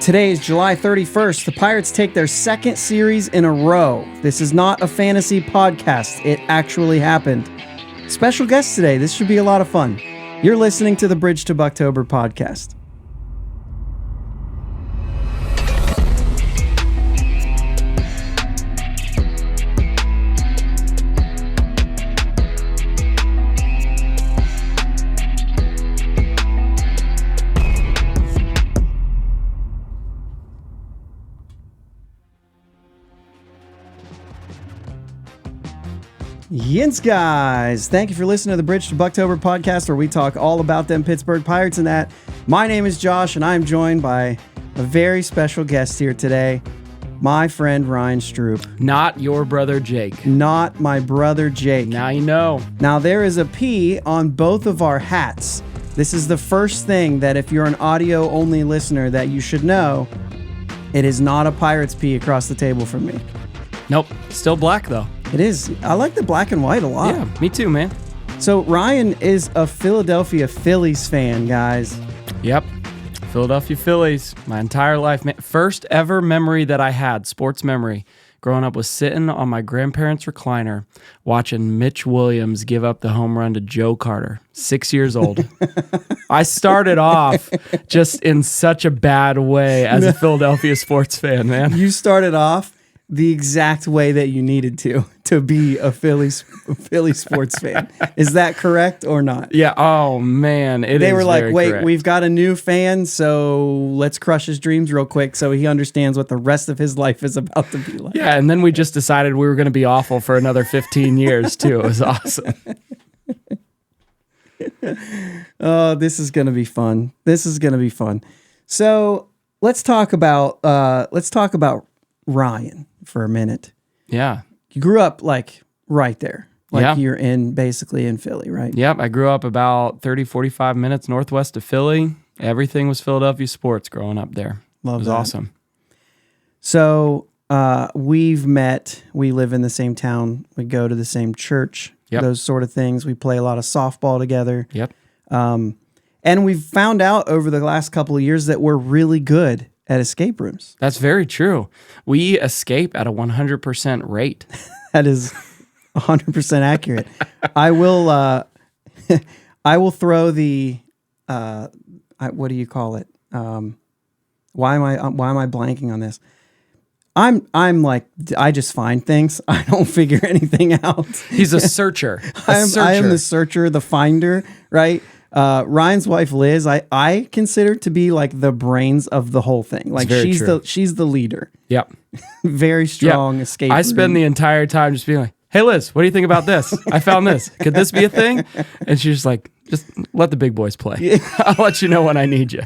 Today is July 31st. The Pirates take their second series in a row. This is not a fantasy podcast. It actually happened. Special guest today. This should be a lot of fun. You're listening to the Bridge to Buctober podcast. Yins, guys. Thank you for listening to the Bridge to Buctober podcast, where we talk all about them Pittsburgh Pirates and that. My name is Josh, and I'm joined by a very special guest here today, my friend Ryan Stroop. Not your brother Jake. Not my brother Jake. Now you know. Now, there is a P on both of our hats. This is the first thing that if you're an audio-only listener that you should know. It is not a Pirates P across the table from me. Nope. Still black, though. It is. I like the black and white a lot. Yeah, me too, man. So Ryan is a Philadelphia Phillies fan, guys. Yep. Philadelphia Phillies. My entire life. First ever memory that I had, sports memory, growing up was sitting on my grandparents' recliner watching Mitch Williams give up the home run to Joe Carter, 6 years old. I started off just in such a bad way as a Philadelphia sports fan, man. You started off the exact way that you needed to be a Philly sports fan. Is that correct or not? Yeah. Oh, man. They were like, wait, correct. We've got a new fan, so let's crush his dreams real quick so he understands what the rest of his life is about to be like. Yeah, and then we just decided we were going to be awful for another 15 years, too. It was awesome. Oh, this is going to be fun. So let's talk about Ryan for a minute. Yeah. You grew up like right there. Like Yeah. You're basically in Philly, right? Yep, I grew up about 30, 45 minutes northwest of Philly. Everything was Philadelphia sports growing up there. Love it was that. awesome. So we've met. We live in the same town. We go to the same church. Yep. Those sort of things. We play a lot of softball together. Yep. And we've found out over the last couple of years that we're really good at escape rooms. That's very true. We escape at a 100% rate. That is 100% accurate. I will throw the what do you call it? Why am I blanking on this? I'm like, I just find things. I don't figure anything out. He's a searcher. I am the searcher, the finder, right? Ryan's wife Liz, I consider to be like the brains of the whole thing. Like she's the leader. Yep. Very strong escape room. I spend the entire time just being like, hey Liz, what do you think about this? I found this. Could this be a thing? And she's just like, just let the big boys play. Yeah. I'll let you know when I need you.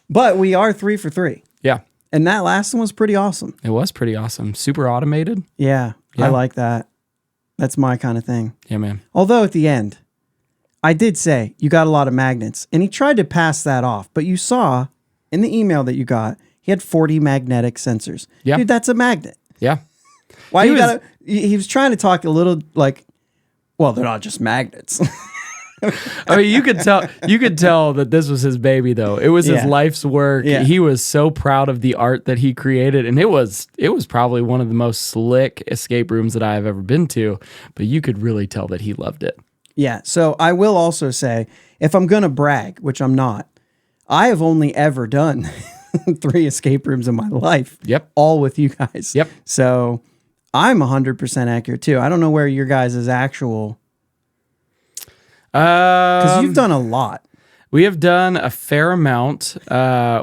But we are 3 for 3. Yeah. And that last one was pretty awesome. It was pretty awesome. Super automated. Yeah. I like that. That's my kind of thing. Yeah, man. Although at the end, I did say you got a lot of magnets, and he tried to pass that off, but you saw in the email that you got, he had 40 magnetic sensors. Yeah. Dude, that's a magnet. Yeah. Why he was trying to talk a little like, well, they're not just magnets. I mean, you could tell that this was his baby, though. It was his life's work. Yeah. He was so proud of the art that he created, and it was probably one of the most slick escape rooms that I have ever been to, but you could really tell that he loved it. Yeah, so I will also say, if I'm going to brag, which I'm not, I have only ever done 3 escape rooms in my life. Yep. All with you guys. Yep. So I'm 100% accurate too. I don't know where your guys' actual... Because you've done a lot. We have done a fair amount.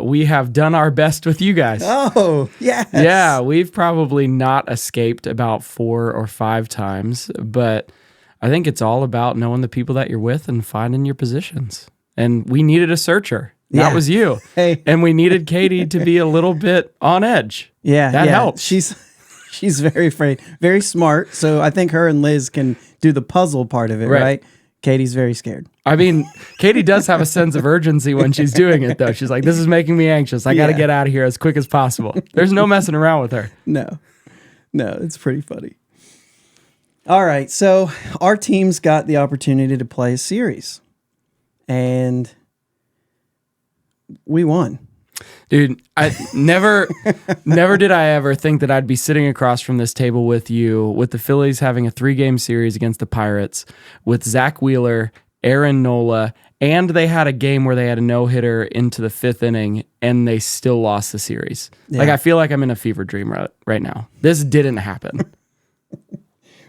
We have done our best with you guys. Oh, yes. Yeah, we've probably not escaped about 4 or 5 times, but I think it's all about knowing the people that you're with and finding your positions. And we needed a searcher. That was you. Hey. And we needed Katie to be a little bit on edge. Yeah. That helps. She's very afraid, very smart. So I think her and Liz can do the puzzle part of it, right? Katie's very scared. I mean, Katie does have a sense of urgency when she's doing it, though. She's like, this is making me anxious. I got to get out of here as quick as possible. There's no messing around with her. No, it's pretty funny. All right, so our team's got the opportunity to play a series, and we won. Dude, I never did I ever think that I'd be sitting across from this table with you, with the Phillies having a 3-game series against the Pirates, with Zach Wheeler, Aaron Nola, and they had a game where they had a no-hitter into the 5th inning, and they still lost the series. Yeah. Like, I feel like I'm in a fever dream right now. This didn't happen.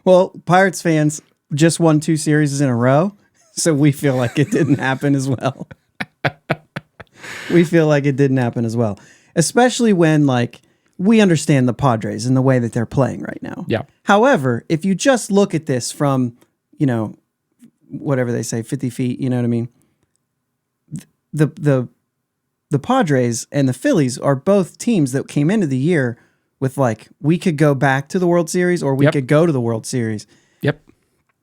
Well, Pirates fans just won 2 series in a row, so we feel like it didn't happen as well. We feel like it didn't happen as well, especially when, like, we understand the Padres and the way that they're playing right now. Yeah. However, if you just look at this from, whatever they say, 50 feet, you know what I mean? The Padres and the Phillies are both teams that came into the year with, like, we could go back to the World Series or we could go to the World Series. Yep.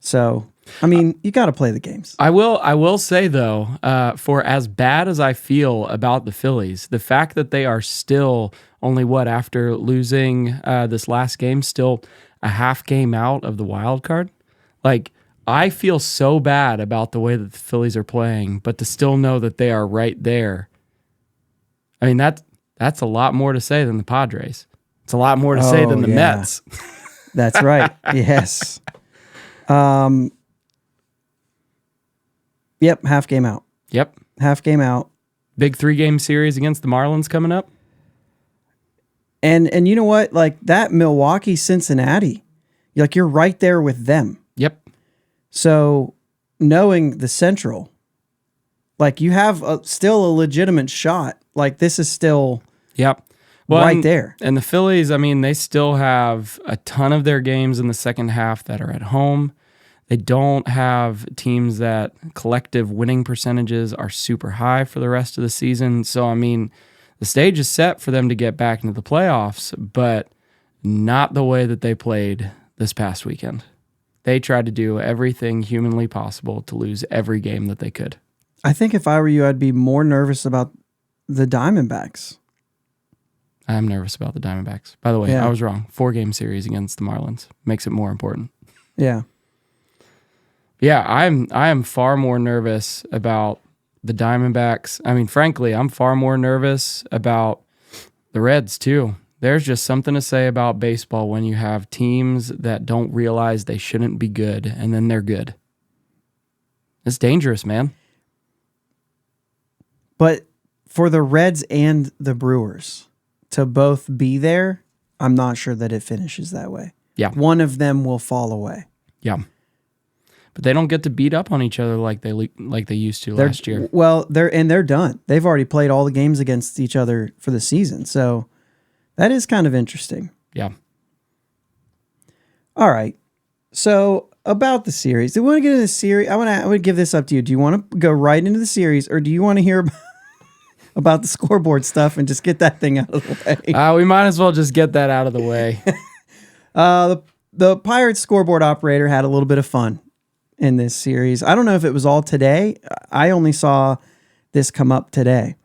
So, I mean, you got to play the games. I will say, though, for as bad as I feel about the Phillies, the fact that they are still only, after losing this last game, still a half game out of the wild card, like, I feel so bad about the way that the Phillies are playing, but to still know that they are right there, I mean, that's a lot more to say than the Padres. It's a lot more to say than the Mets. That's right. Yes. Yep, half game out. Yep. Half game out. Big 3-game series against the Marlins coming up. And you know what? Like, that Milwaukee-Cincinnati, like, you're right there with them. Yep. So, knowing the Central, like, you have still a legitimate shot. Like, this is still right there. And the Phillies, I mean, they still have a ton of their games in the second half that are at home. They don't have teams that collective winning percentages are super high for the rest of the season. So, I mean, the stage is set for them to get back into the playoffs, but not the way that they played this past weekend. They tried to do everything humanly possible to lose every game that they could. I think if I were you, I'd be more nervous about the Diamondbacks. I'm nervous about the Diamondbacks. By the way, I was wrong. 4-game series against the Marlins makes it more important. Yeah. Yeah, I am far more nervous about the Diamondbacks. I mean, frankly, I'm far more nervous about the Reds too. There's just something to say about baseball when you have teams that don't realize they shouldn't be good and then they're good. It's dangerous, man. But for the Reds and the Brewers to both be there, I'm not sure that it finishes that way. Yeah. One of them will fall away. Yeah. But they don't get to beat up on each other like they used to last year. Well, they're done. They've already played all the games against each other for the season. So that is kind of interesting. Yeah. All right. So about the series, do you want to get into the series? I would give this up to you. Do you want to go right into the series, or do you want to hear about the scoreboard stuff and just get that thing out of the way? We might as well just get that out of the way. The Pirates scoreboard operator had a little bit of fun in this series. I don't know if it was all today. I only saw this come up today.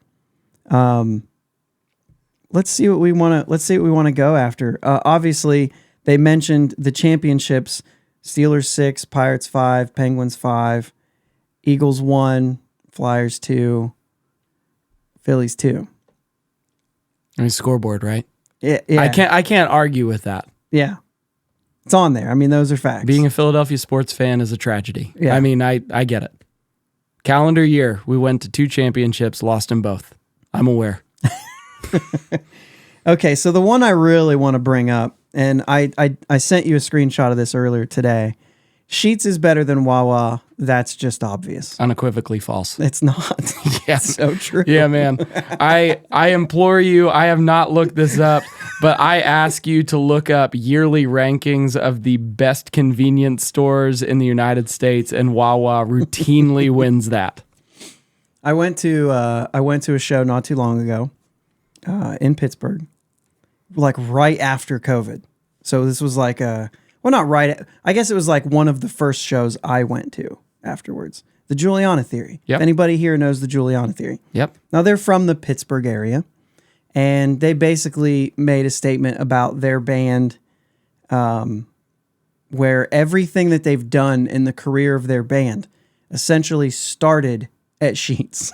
Let's see what we want to go after. Obviously, they mentioned the championships: Steelers 6, Pirates 5, Penguins 5, Eagles 1, Flyers 2, Phillies 2. I mean, scoreboard, right? Yeah. I can't argue with that. Yeah. It's on there. I mean, those are facts. Being a Philadelphia sports fan is a tragedy. Yeah. I mean, I get it. Calendar year, we went to 2 championships, lost them both. I'm aware. Okay, so the one I really want to bring up, and I sent you a screenshot of this earlier today. Sheets is better than Wawa. That's just obvious. Unequivocally false. It's not. Yeah. So true. Yeah, man. I implore you, I have not looked this up, but I ask you to look up yearly rankings of the best convenience stores in the United States, and Wawa routinely wins that. I went to a show not too long ago in Pittsburgh, like right after COVID. So this was like not right. I guess it was like one of the first shows I went to afterwards. The Juliana Theory. Yep. If anybody here knows the Juliana Theory. Yep. Now they're from the Pittsburgh area, and they basically made a statement about their band, where everything that they've done in the career of their band essentially started at Sheetz.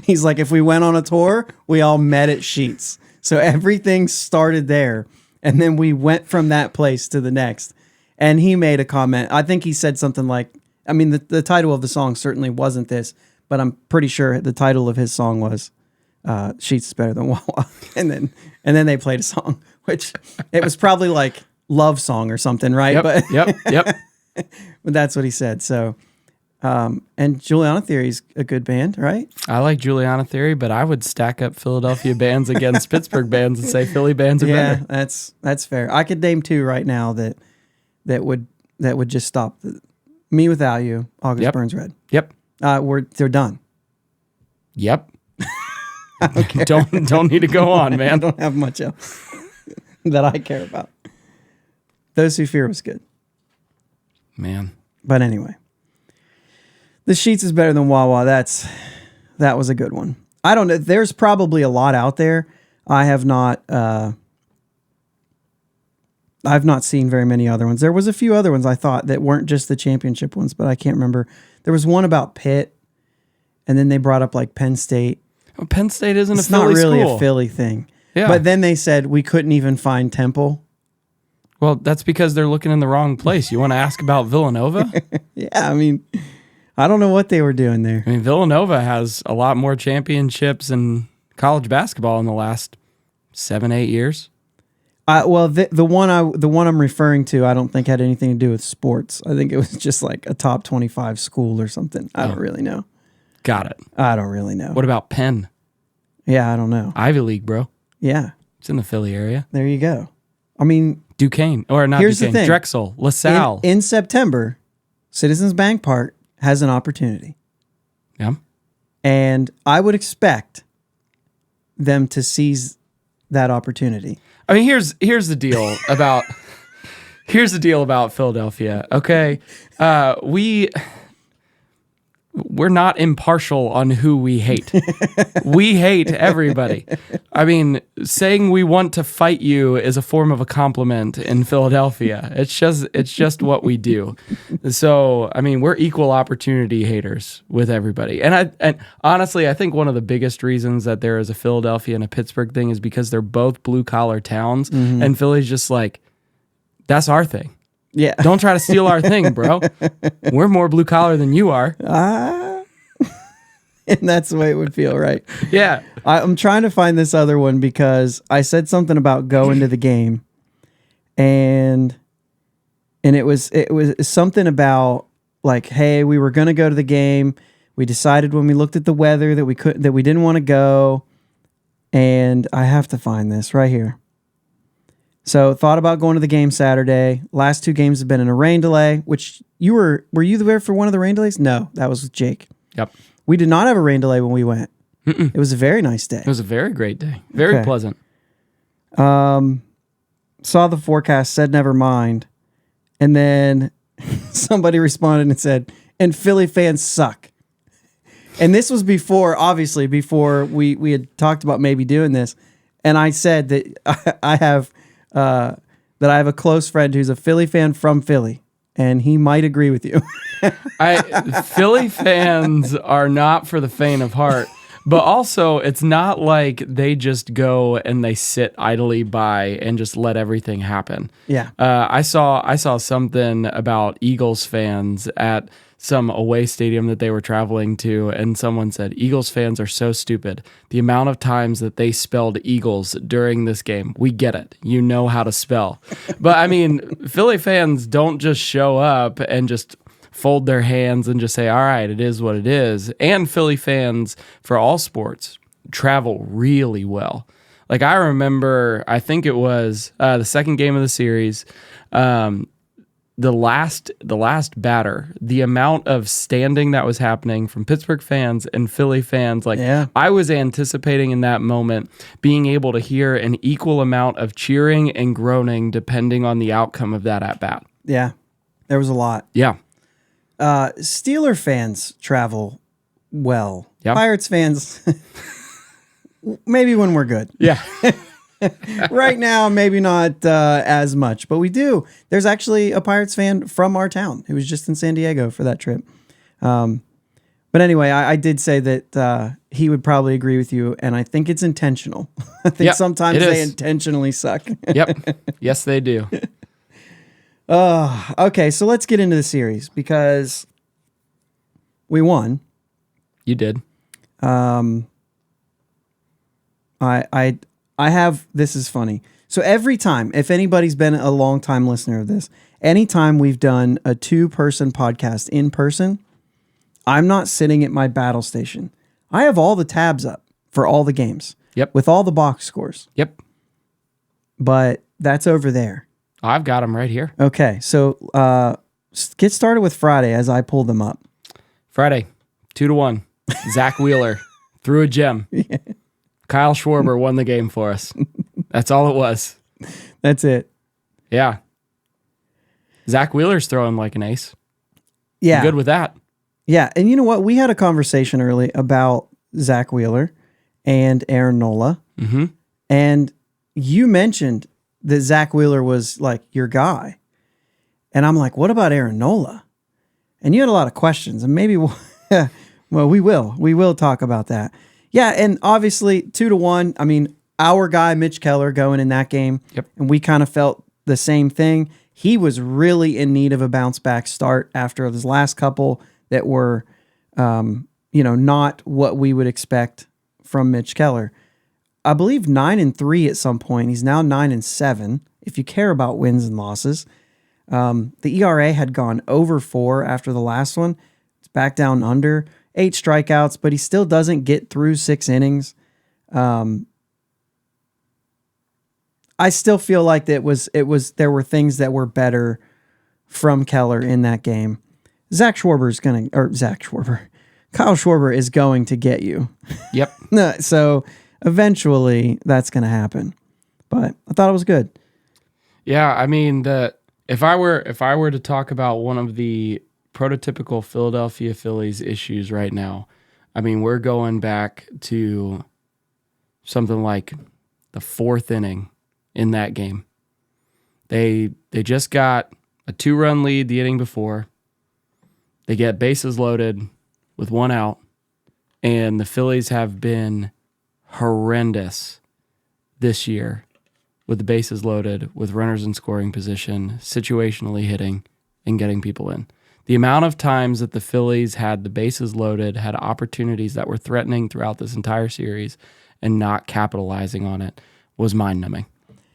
He's like, if we went on a tour, we all met at Sheetz. So everything started there. And then we went from that place to the next. And he made a comment. I think he said something like, I mean, the title of the song certainly wasn't this, but I'm pretty sure the title of his song was Sheetz is better than Wawa. And then they played a song, which it was probably like Love Song or something, right? Yep. But that's what he said. So, and Juliana Theory's a good band, right? I like Juliana Theory, but I would stack up Philadelphia bands against Pittsburgh bands and say Philly bands are better. Yeah, that's fair. I could name 2 right now that would just stop Me Without You, August Burns Red. Yep. They're done. Yep. Don't need to go on, man. I don't have much else that I care about. Those Who Fear was good. Man. But anyway. The Sheetz is better than Wawa. That was a good one. I don't know. There's probably a lot out there. I've not seen very many other ones. There was a few other ones I thought that weren't just the championship ones, but I can't remember. There was one about Pitt, and then they brought up like Penn State. Well, Penn State isn't it's a Philly not really school. A Philly thing. Yeah. But then they said we couldn't even find Temple. Well, that's because they're looking in the wrong place. You want to ask about Villanova? Yeah, I mean, I don't know what they were doing there. I mean, Villanova has a lot more championships in college basketball in the last 7-8 years. Well, the one I'm referring to, I don't think had anything to do with sports. I think it was just like a top 25 school or something. I don't really know. Got it. I don't really know. What about Penn? Yeah, I don't know. Ivy League, bro. Yeah. It's in the Philly area. There you go. I mean, Duquesne, or not here's Duquesne, the thing. Drexel, LaSalle. In September, Citizens Bank Park has an opportunity. Yeah. And I would expect them to seize that opportunity. I mean, here's the deal about Philadelphia. Okay, we're not impartial on who we hate. We hate everybody. I mean, saying we want to fight you is a form of a compliment in Philadelphia. It's just what we do. So, I mean, we're equal opportunity haters with everybody. And honestly, I think one of the biggest reasons that there is a Philadelphia and a Pittsburgh thing is because they're both blue collar towns, and Philly's just like, that's our thing. Yeah. Don't try to steal our thing, bro. We're more blue collar than you are. And that's the way it would feel, right? Yeah. I'm trying to find this other one because I said something about going to the game, and it was something about like, hey, we were gonna go to the game. We decided when we looked at the weather that we didn't want to go, and I have to find this right here. So thought about going to the game Saturday. Last 2 games have been in a rain delay, which were you there for one of the rain delays? No, that was with Jake. Yep. We did not have a rain delay when we went. Mm-mm. It was a very nice day. It was a very great day. Very pleasant. Saw the forecast, said never mind. And then somebody responded and said, and Philly fans suck. And this was before we had talked about maybe doing this. And I said that I have a close friend who's a Philly fan from Philly, and he might agree with you. Philly fans are not for the faint of heart, but also it's not like they just go and they sit idly by and just let everything happen. Yeah. I saw something about Eagles fans at some away stadium that they were traveling to, and someone said, Eagles fans are so stupid. The amount of times that they spelled Eagles during this game, we get it. You know how to spell. But I mean, Philly fans don't just show up and just fold their hands and just say, all right, it is what it is. And Philly fans, for all sports, travel really well. Like I remember, I think it was the second game of the series, the last batter, the amount of standing that was happening from Pittsburgh fans and Philly fans, I was anticipating in that moment being able to hear an equal amount of cheering and groaning depending on the outcome of that at bat. Yeah, there was a lot. Yeah. Steeler fans travel well. Yep. Pirates fans, maybe when we're good. Yeah. Right now, maybe not as much, but we do. There's actually a Pirates fan from our town who was just in San Diego for that trip. But anyway, I did say that he would probably agree with you, and I think it's intentional. I think Yep, sometimes it they is. intentionally suck. Yep. Yes, they do. Okay, so let's get into the series because we won. You did. I have, this is funny. So every time, if anybody's been a long time listener of this, anytime we've done a 2-person podcast in person, I'm not sitting at my battle station. I have all the tabs up for all the games. Yep. With all the box scores. Yep. But that's over there. I've got them right here. Okay, so get started with Friday as I pull them up. Friday, 2-1. Zach Wheeler threw a gem. Yeah. Kyle Schwarber won the game for us. That's all it was. That's it. Yeah. Zach Wheeler's throwing like an ace. Yeah. I'm good with that. Yeah, and you know what? We had a conversation early about Zach Wheeler and Aaron Nola. Mm-hmm. And you mentioned that Zach Wheeler was like your guy. And I'm like, what about Aaron Nola? And you had a lot of questions, and maybe well, we will talk about that. Yeah, and obviously 2-1. I mean, our guy Mitch Keller going in that game. Yep. And we kind of felt the same thing. He was really in need of a bounce back start after his last couple that were not what we would expect from Mitch Keller. I believe 9-3 at some point. He's now 9-7. If you care about wins and losses, the ERA had gone over 4 after the last one. It's back down under 8 strikeouts, but he still doesn't get through 6 innings. I still feel like there were things that were better from Keller in that game. Kyle Schwarber is going to get you. Yep. No, so eventually that's going to happen. But I thought it was good. Yeah, I mean, if I were to talk about one of the prototypical Philadelphia Phillies issues right now, I mean, we're going back to something like the 4th inning in that game. They just got a 2-run lead the inning before. They get bases loaded with 1 out, and the Phillies have been horrendous this year with the bases loaded, with runners in scoring position, situationally hitting, and getting people in. The amount of times that the Phillies had the bases loaded, had opportunities that were threatening throughout this entire series, and not capitalizing on it was mind-numbing.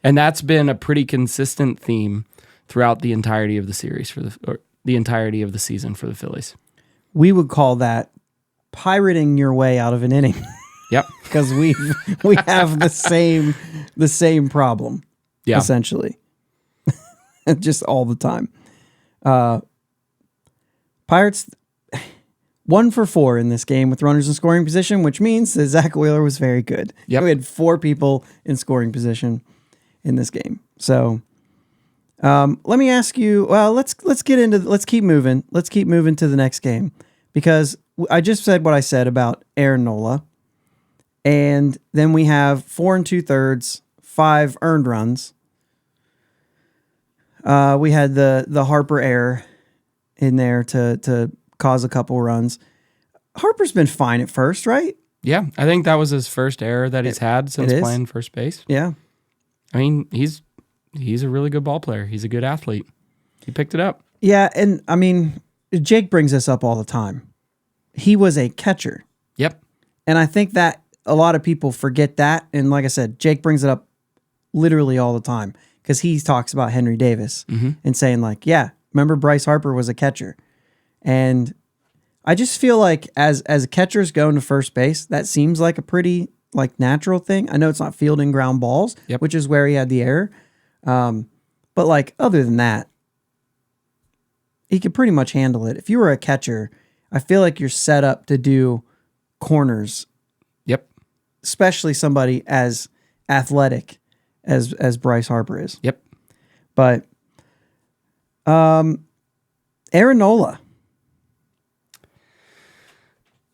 And that's been a pretty consistent theme throughout the entirety of the series or the entirety of the season for the Phillies. We would call that pirating your way out of an inning. Yep. Because we have the same problem, Yeah. essentially, just all the time. Pirates 1 for 4 in this game with runners in scoring position, which means that Zach Wheeler was very good. Yep. We had 4 people in scoring position in this game. So let me ask you. Well, let's keep moving. Let's keep moving to the next game because I just said what I said about Aaron Nola. And then we have 4 2/3, 5 earned runs. We had the Harper error in there to cause a couple runs. Harper's been fine at first, right? Yeah, I think that was his first error that he's had since playing first base. Yeah. I mean, he's a really good ball player. He's a good athlete. He picked it up. Yeah, and I mean, Jake brings this up all the time. He was a catcher. Yep. And I think that a lot of people forget that. And like I said, Jake brings it up literally all the time because he talks about Henry Davis and saying like, yeah, remember Bryce Harper was a catcher. And I just feel like as catchers going to first base, that seems like a pretty like natural thing. I know it's not fielding ground balls, which is where he had the error. But like other than that, he could pretty much handle it. If you were a catcher, I feel like you're set up to do corners. Yep. Especially somebody as athletic as Bryce Harper is. Yep. But Aaron Nola.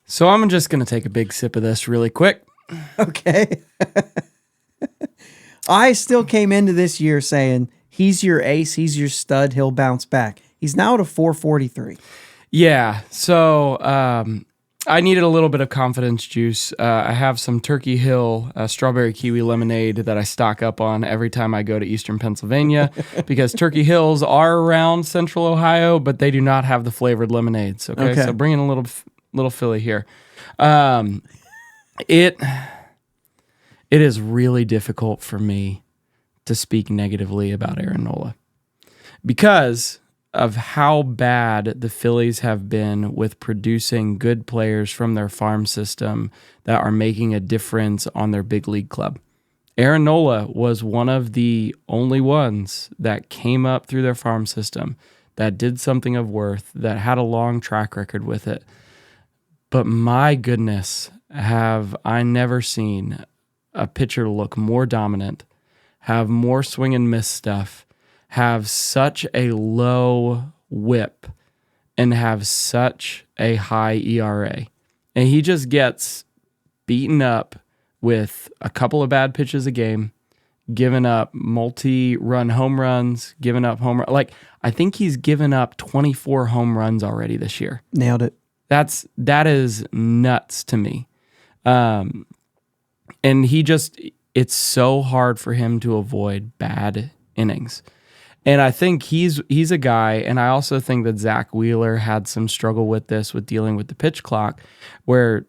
So I'm just going to take a big sip of this really quick. Okay. I still came into this year saying he's your ace, he's your stud, he'll bounce back. He's now at a 443. Yeah. So I needed a little bit of confidence juice. I have some Turkey Hill strawberry kiwi lemonade that I stock up on every time I go to Eastern Pennsylvania because Turkey Hills are around Central Ohio, but they do not have the flavored lemonades. Okay. So bring in a little Philly here. It is really difficult for me to speak negatively about Aaron Nola because of how bad the Phillies have been with producing good players from their farm system that are making a difference on their big league club. Aaron Nola was one of the only ones that came up through their farm system that did something of worth, that had a long track record with it. But my goodness, have I never seen a pitcher look more dominant, have more swing and miss stuff, have such a low whip, and have such a high ERA. And he just gets beaten up with a couple of bad pitches a game, giving up multi-run home runs, giving up home run. Like, I think he's given up 24 home runs already this year. Nailed it. That is nuts to me. And it's so hard for him to avoid bad innings. And I think he's a guy, and I also think that Zach Wheeler had some struggle with this, with dealing with the pitch clock, where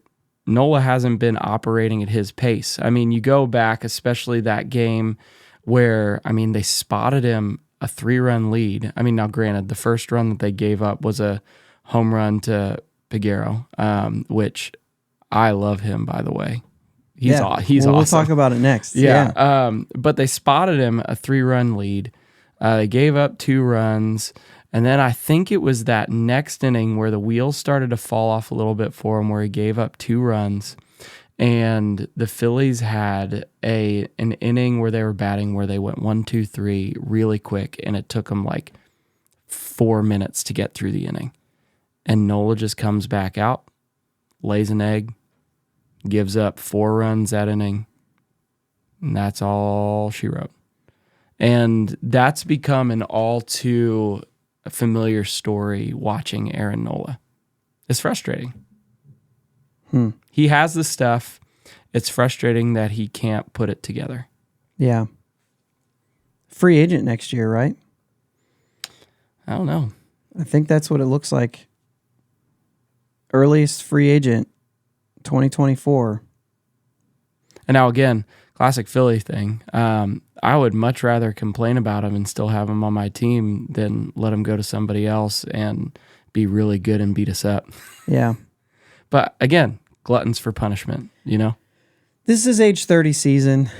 Nola hasn't been operating at his pace. I mean, you go back, especially that game where, I mean, they spotted him a 3-run lead. I mean, now granted, the first run that they gave up was a home run to Peguero, which I love him, by the way. He's awesome. We'll talk about it next. Yeah. But they spotted him a 3-run lead. They gave up 2 runs. And then I think it was that next inning where the wheels started to fall off a little bit for him, where he gave up 2 runs. And the Phillies had an inning where they were batting where they went 1, 2, 3 really quick. And it took them like 4 minutes to get through the inning. And Nola just comes back out, lays an egg, gives up 4 runs that inning. And that's all she wrote. And that's become an all too familiar story watching Aaron Nola. It's frustrating. He has the stuff. It's frustrating that he can't put it together. Yeah. Free agent next year, right? I don't know. I think that's what it looks like. Earliest free agent, 2024. And now again, classic Philly thing. I would much rather complain about him and still have him on my team than let him go to somebody else and be really good and beat us up. Yeah. But again, gluttons for punishment, you know? This is age 30 season.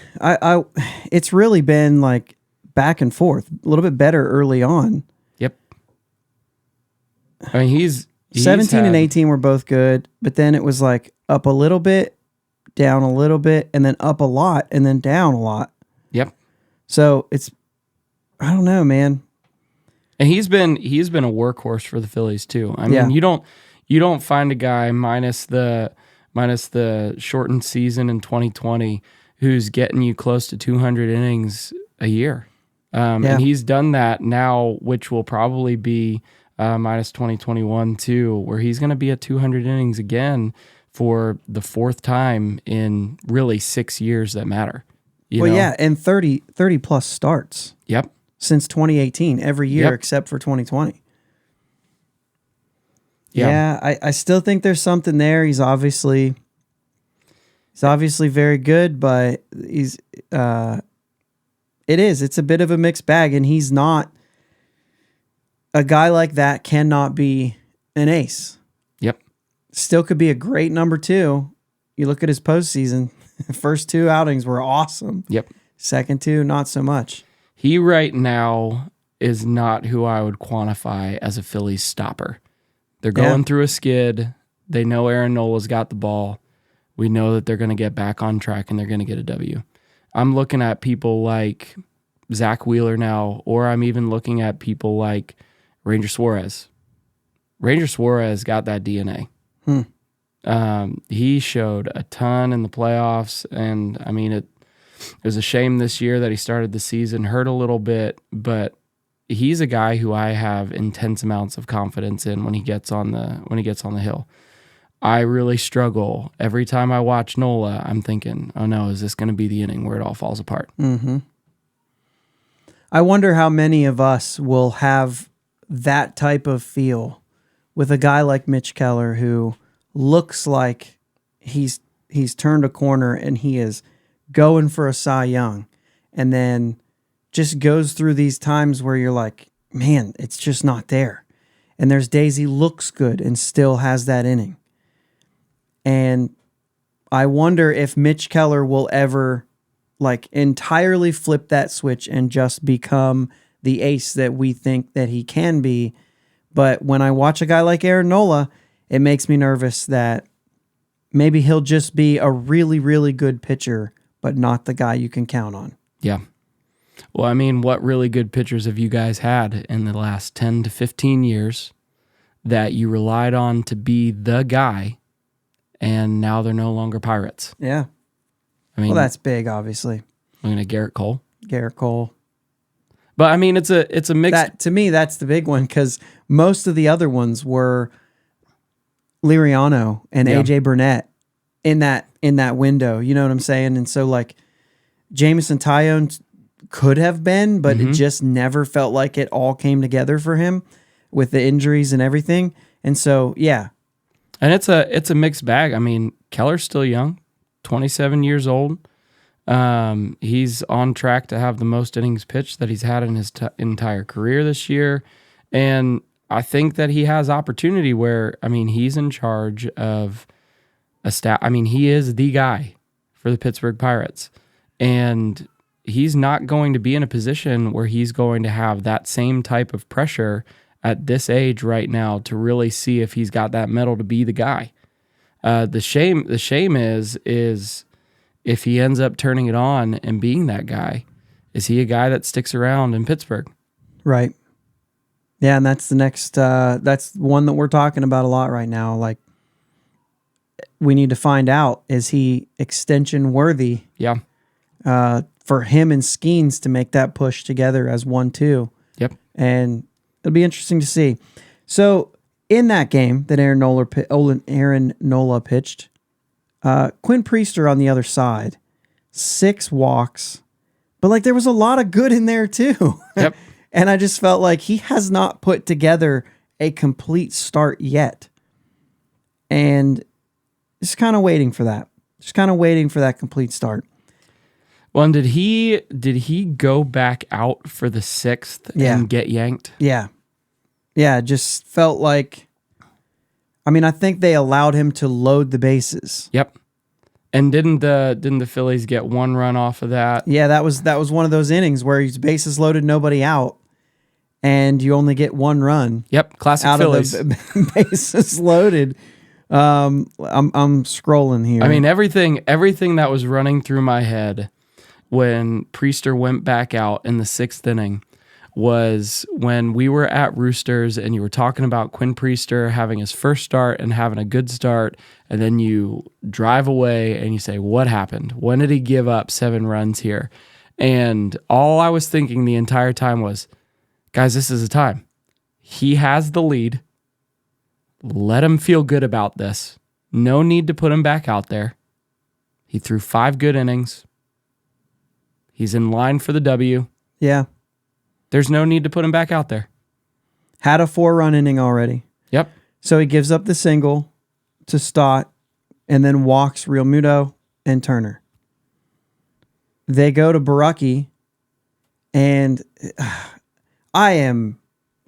It's really been like back and forth, a little bit better early on. Yep. I mean, he's 17 and 18 were both good, but then it was like up a little bit, down a little bit, and then up a lot, and then down a lot. Yep. So I don't know, man. And he's been a workhorse for the Phillies too. I mean, you don't find a guy minus the shortened season in 2020 who's getting you close to 200 innings a year. And he's done that now, which will probably be minus 2021 too, where he's going to be at 200 innings again for the 4th time in really 6 years that matter. You know? Yeah, and 30 plus starts. Yep. Since 2018, every year except for 2020. Yeah, I still think there's something there. He's obviously very good, but it's a bit of a mixed bag, and he's not a guy like that cannot be an ace. Yep. Still could be a great number 2. You look at his postseason, first 2 outings were awesome. Yep. Second 2, not so much. He right now is not who I would quantify as a Phillies stopper. They're going through a skid. They know Aaron Nola's got the ball. We know that they're going to get back on track and they're going to get a W. I'm looking at people like Zach Wheeler now, or I'm even looking at people like Ranger Suarez. Ranger Suarez got that DNA. He showed a ton in the playoffs, and I mean, it was a shame this year that he started the season hurt a little bit, but he's a guy who I have intense amounts of confidence in when he gets on the hill. I really struggle. Every time I watch Nola, I'm thinking, oh no, is this going to be the inning where it all falls apart? Mm-hmm. I wonder how many of us will have that type of feel with a guy like Mitch Keller, who looks like he's turned a corner and he is going for a Cy Young, and then just goes through these times where you're like, man, it's just not there. And there's days he looks good and still has that inning. And I wonder if Mitch Keller will ever like entirely flip that switch and just become the ace that we think that he can be. But when I watch a guy like Aaron Nola, it makes me nervous that maybe he'll just be a really, really good pitcher, but not the guy you can count on. Yeah. Well, I mean, what really good pitchers have you guys had in the last 10 to 15 years that you relied on to be the guy, and now they're no longer Pirates? Yeah. I mean, well, that's big, obviously. I mean, Garrett Cole. But I mean, it's a mix. To me, that's the big one, because most of the other ones were Liriano and AJ Burnett in that window. You know what I'm saying? And so like Jameson Taillon could have been, but it just never felt like it all came together for him with the injuries and everything. And so, yeah. And it's a mixed bag. I mean, Keller's still young, 27 years old. He's on track to have the most innings pitched that he's had in his entire career this year. And I think that he has opportunity where, I mean, he's in charge of a staff. I mean, he is the guy for the Pittsburgh Pirates. And he's not going to be in a position where he's going to have that same type of pressure at this age right now to really see if he's got that mettle to be the guy. The shame is if he ends up turning it on and being that guy, is he a guy that sticks around in Pittsburgh? Right. Yeah, and that's the next, that's one that we're talking about a lot right now. Like, we need to find out, is he extension worthy? Yeah. For him and Skeens to make that push together as 1-2. Yep. And it'll be interesting to see. So in that game that Aaron Nola pitched, Quinn Priester on the other side, 6 walks, but like there was a lot of good in there too. Yep. And I just felt like he has not put together a complete start yet. And just kind of waiting for that. Just kind of waiting for that complete start. Well, and did he go back out for the 6th and get yanked? Yeah. Yeah, it just felt like, I mean, I think they allowed him to load the bases. Yep. And didn't the Phillies get 1 run off of that? Yeah, that was one of those innings where he's bases loaded, nobody out, and you only get 1 run. Yep, classic out Phillies. Of the bases loaded. I'm scrolling here. I mean, everything that was running through my head when Priester went back out in the 6th inning was when we were at Roosters and you were talking about Quinn Priester having his first start and having a good start, and then you drive away and you say, what happened? When did he give up 7 runs here? And all I was thinking the entire time was, guys, this is the time. He has the lead. Let him feel good about this. No need to put him back out there. He threw 5 good innings. He's in line for the W. Yeah. There's no need to put him back out there. Had a 4-run inning already. Yep. So he gives up the single to Stott and then walks Real Muto and Turner. They go to Baraki, and I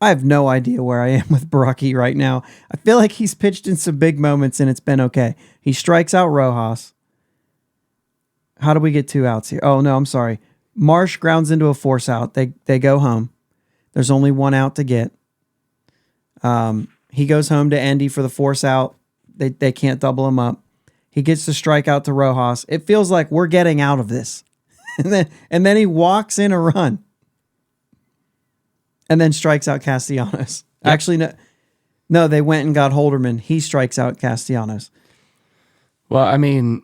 have no idea where I am with Baraki right now. I feel like he's pitched in some big moments and it's been okay. He strikes out Rojas. How do we get 2 outs here? Oh, no, I'm sorry. Marsh grounds into a force out. They go home. There's only 1 out to get. He goes home to Endy for the force out. They can't double him up. He gets the strikeout to Rojas. It feels like we're getting out of this. and then he walks in a run. And then strikes out Castellanos. Yep. Actually, no, they went and got Holderman. He strikes out Castellanos. Well, I mean,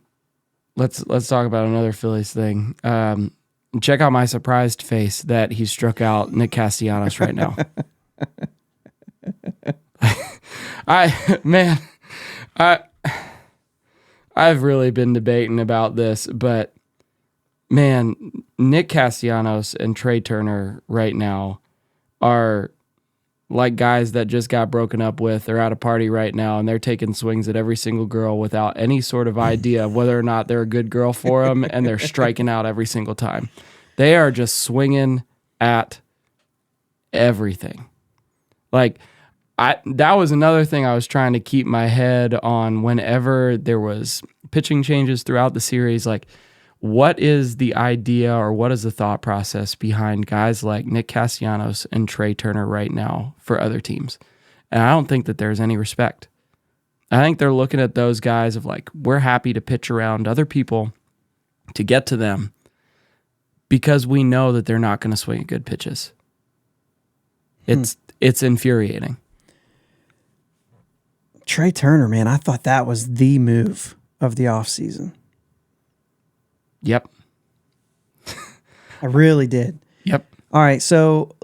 let's talk about another Phillies thing. Check out my surprised face that he struck out Nick Castellanos right now. I've really been debating about this, but man, Nick Castellanos and Trey Turner right now are like guys that just got broken up with. They're at a party right now, and they're taking swings at every single girl without any sort of idea of whether or not they're a good girl for them, and they're striking out every single time. They are just swinging at everything. Like, that was another thing I was trying to keep my head on whenever there was pitching changes throughout the series. Like, what is the idea or what is the thought process behind guys like Nick Castellanos and Trey Turner right now for other teams? And I don't think that there's any respect. I think they're looking at those guys of like, we're happy to pitch around other people to get to them because we know that they're not going to swing at good pitches. It's infuriating. Trey Turner, man, I thought that was the move of the offseason. Yep. I really did. Yep. All right, so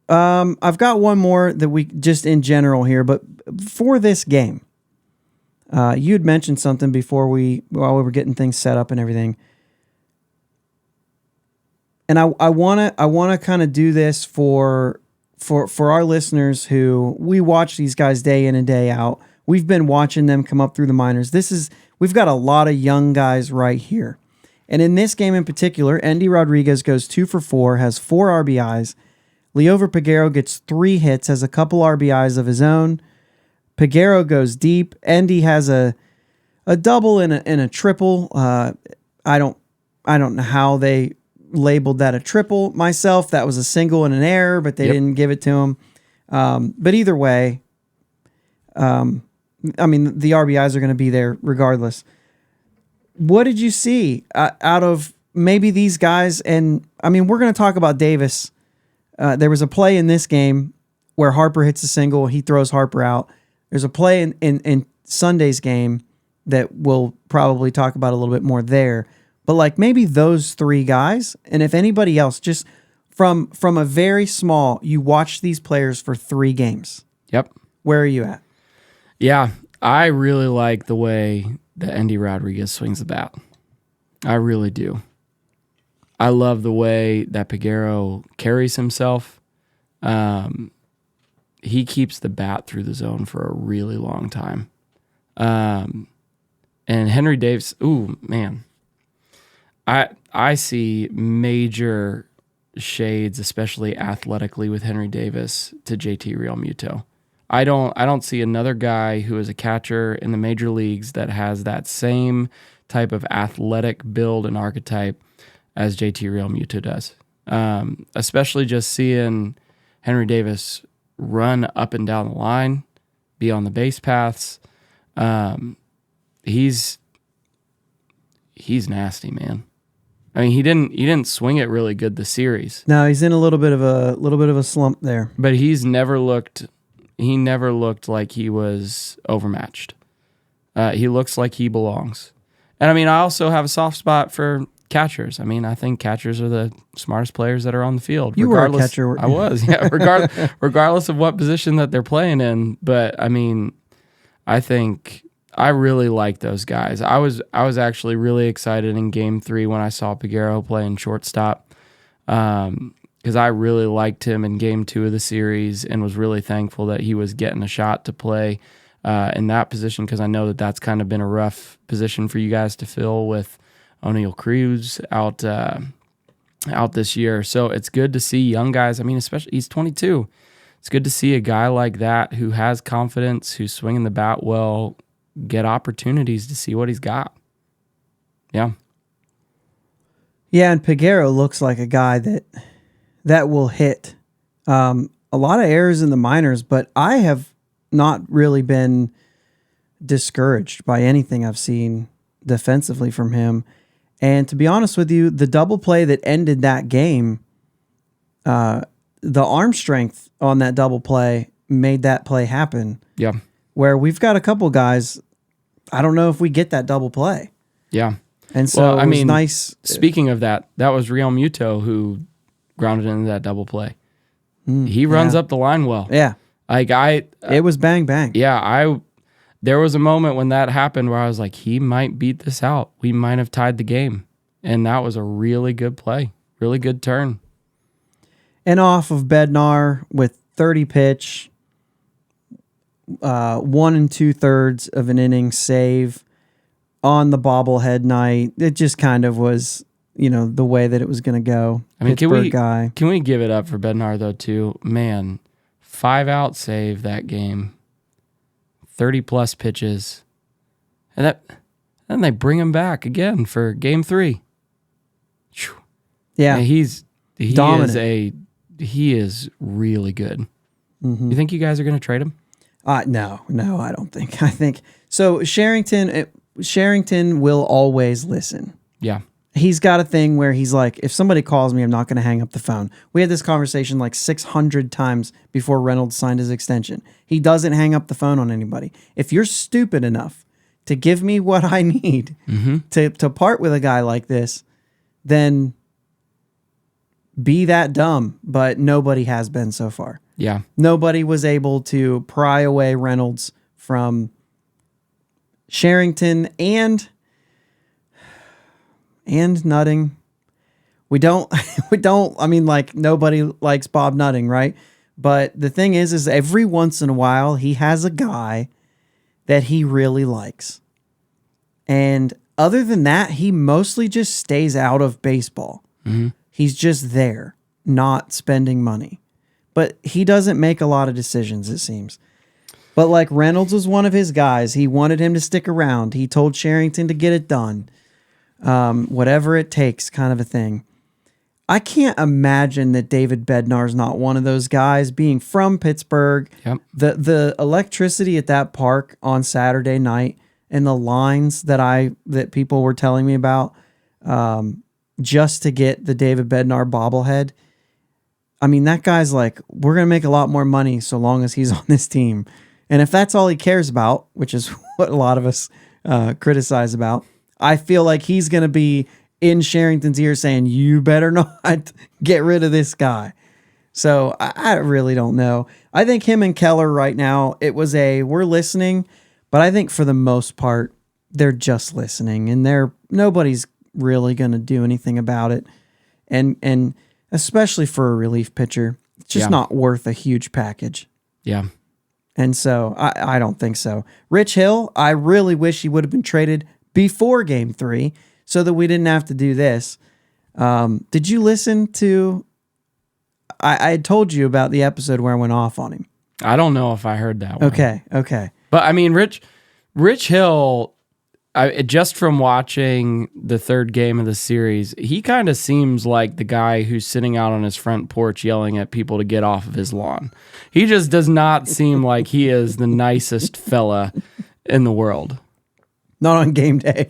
I've got one more that we just in general here, but for this game, you had mentioned something before while we were getting things set up and everything, and I wanna kind of do this for our listeners who we watch these guys day in and day out. We've been watching them come up through the minors. We've got a lot of young guys right here. And in this game in particular, Endy Rodriguez goes 2 for 4, has 4 RBIs. Liover Peguero gets 3 hits, has a couple RBIs of his own. Peguero goes deep. Endy has a double and a triple. I don't know how they labeled that a triple myself. That was a single and an error, but they didn't give it to him. But either way, I mean, the RBIs are going to be there regardless. What did you see out of maybe these guys? And I mean, we're going to talk about Davis. There was a play in this game where Harper hits a single. He throws Harper out. There's a play in Sunday's game that we'll probably talk about a little bit more there. But like maybe those 3 guys, and if anybody else, just from a very small, you watch these players for 3 games. Yep. Where are you at? Yeah, I really like the way that Endy Rodriguez swings the bat. I really do. I love the way that Peguero carries himself. He keeps the bat through the zone for a really long time. And Henry Davis, ooh, man. I see major shades, especially athletically with Henry Davis, to JT Realmuto. I don't see another guy who is a catcher in the major leagues that has that same type of athletic build and archetype as JT Realmuto does. Especially just seeing Henry Davis run up and down the line, be on the base paths. He's nasty, man. I mean, he didn't swing it really good this series. No, he's in a little bit of a slump there. But he never looked like he was overmatched. He looks like he belongs. And I mean, I also have a soft spot for catchers. I mean, I think catchers are the smartest players that are on the field. You were a catcher. I was, yeah. Regardless of what position that they're playing in. But I mean, I think I really like those guys. I was actually really excited in Game 3 when I saw Peguero playing shortstop, because I really liked him in Game 2 of the series and was really thankful that he was getting a shot to play in that position, because I know that that's kind of been a rough position for you guys to fill with O'Neal Cruz out this year. So it's good to see young guys. I mean, especially he's 22. It's good to see a guy like that who has confidence, who's swinging the bat well, get opportunities to see what he's got. Yeah. Yeah, and Peguero looks like a guy that will hit. A lot of errors in the minors, but I have not really been discouraged by anything I've seen defensively from him. And to be honest with you, the double play that ended that game, the arm strength on that double play made that play happen. Yeah. Where we've got a couple guys, I don't know if we get that double play. Yeah. And so it was nice. Speaking of that was Realmuto who grounded into that double play. He runs up the line well. Yeah. Like it was bang bang. Yeah, there was a moment when that happened where I was like, he might beat this out. We might have tied the game. And that was a really good play, really good turn. And off of Bednar with 30 pitch, 1 2/3 of an inning save on the bobblehead night. It just kind of was, the way that it was going to go. I mean, Pittsburgh guy. Can we give it up for Bednar though too? Man, 5-out save that game. 30+ pitches. And then they bring him back again for game 3. Whew. Yeah. And he dominant. He is really good. Mm-hmm. You think you guys are going to trade him? No, I don't think. I think so. Sherrington will always listen. Yeah. He's got a thing where he's like, if somebody calls me, I'm not going to hang up the phone. We had this conversation like 600 times before Reynolds signed his extension. He doesn't hang up the phone on anybody. If you're stupid enough to give me what I need to part with a guy like this, then be that dumb. But nobody has been so far. Yeah. Nobody was able to pry away Reynolds from Sherrington and Nutting. We don't, I mean, like, nobody likes Bob Nutting, right? But the thing is every once in a while, he has a guy that he really likes. And other than that, he mostly just stays out of baseball. Mm-hmm. He's just there, not spending money. But he doesn't make a lot of decisions, it seems. But like Reynolds was one of his guys. He wanted him to stick around. He told Sherrington to get it done. Whatever it takes, kind of a thing. I can't imagine that David Bednar's not one of those guys, being from Pittsburgh. Yep. The electricity at that park on Saturday night and the lines that people were telling me about, just to get the David Bednar bobblehead. I mean, that guy's like, we're going to make a lot more money so long as he's on this team. And if that's all he cares about, which is what a lot of us criticize about, I feel like he's going to be in Sherrington's ear saying, you better not get rid of this guy. So I really don't know. I think him and Keller right now, we're listening, but I think for the most part, they're just listening and nobody's really going to do anything about it. And especially for a relief pitcher, it's just not worth a huge package. Yeah. And so I don't think so. Rich Hill, I really wish he would have been traded before game 3 so that we didn't have to do this. Did you listen to, I had told you about the episode where I went off on him. I don't know if I heard that one. Okay. But I mean, Rich Hill, just from watching the 3rd game of the series, he kind of seems like the guy who's sitting out on his front porch yelling at people to get off of his lawn. He just does not seem like he is the nicest fella in the world. Not on game day.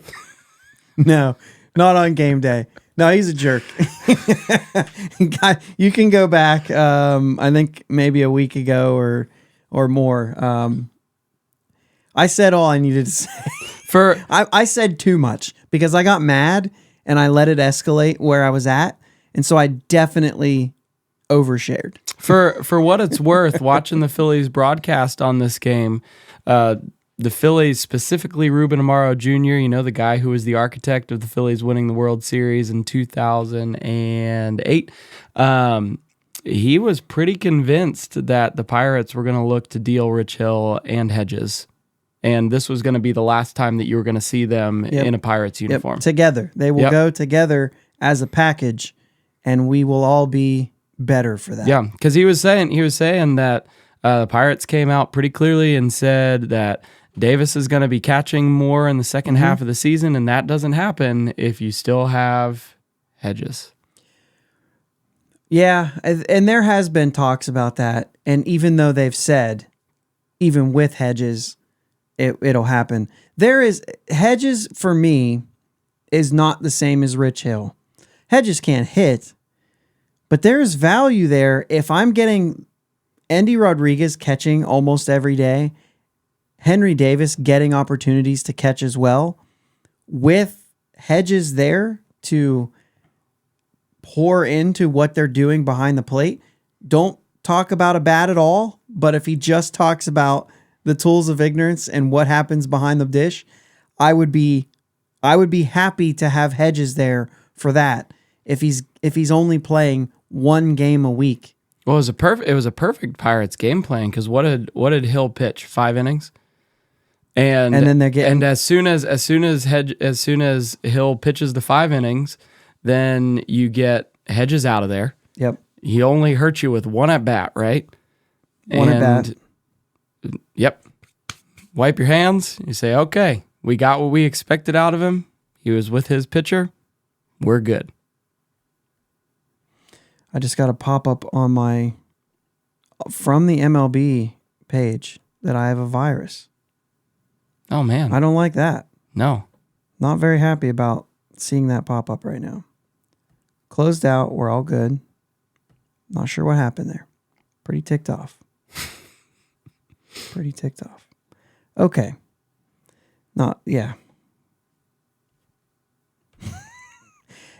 No, not on game day. No, he's a jerk. You can go back, I think maybe a week ago or more. I said all I needed to say. I said too much because I got mad and I let it escalate where I was at. And so I definitely overshared. For what it's worth, watching the Phillies broadcast on this game, the Phillies, specifically Ruben Amaro Jr., the guy who was the architect of the Phillies winning the World Series in 2008, he was pretty convinced that the Pirates were going to look to deal Rich Hill and Hedges. And this was going to be the last time that you were going to see them in a Pirates uniform. Together. They will go together as a package, and we will all be better for that. Yeah, because he was saying that the Pirates came out pretty clearly and said that Davis is going to be catching more in the second half of the season, and that doesn't happen if you still have Hedges. Yeah, and there has been talks about that, and even though they've said, even with Hedges, it'll happen. Hedges, for me, is not the same as Rich Hill. Hedges can't hit, but there's value there. If I'm getting Andy Rodriguez catching almost every day, Henry Davis getting opportunities to catch as well, with Hedges there to pour into what they're doing behind the plate. Don't talk about a bat at all, but if he just talks about the tools of ignorance and what happens behind the dish, I would be happy to have Hedges there for that if he's only playing one game a week. Well, it was a perfect Pirates game plan because what did Hill pitch? 5 innings, and then they're getting, and as soon as Hill pitches the 5 innings, then you get Hedges out of there. Yep. He only hurt you with one at bat, right? One at bat. Yep. Wipe your hands. You say, okay, we got what we expected out of him. He was with his pitcher. We're good. I just got a pop-up on from the MLB page that I have a virus. Oh, man. I don't like that. No. Not very happy about seeing that pop up right now. Closed out. We're all good. Not sure what happened there. Pretty ticked off. Pretty ticked off. Okay. Yeah.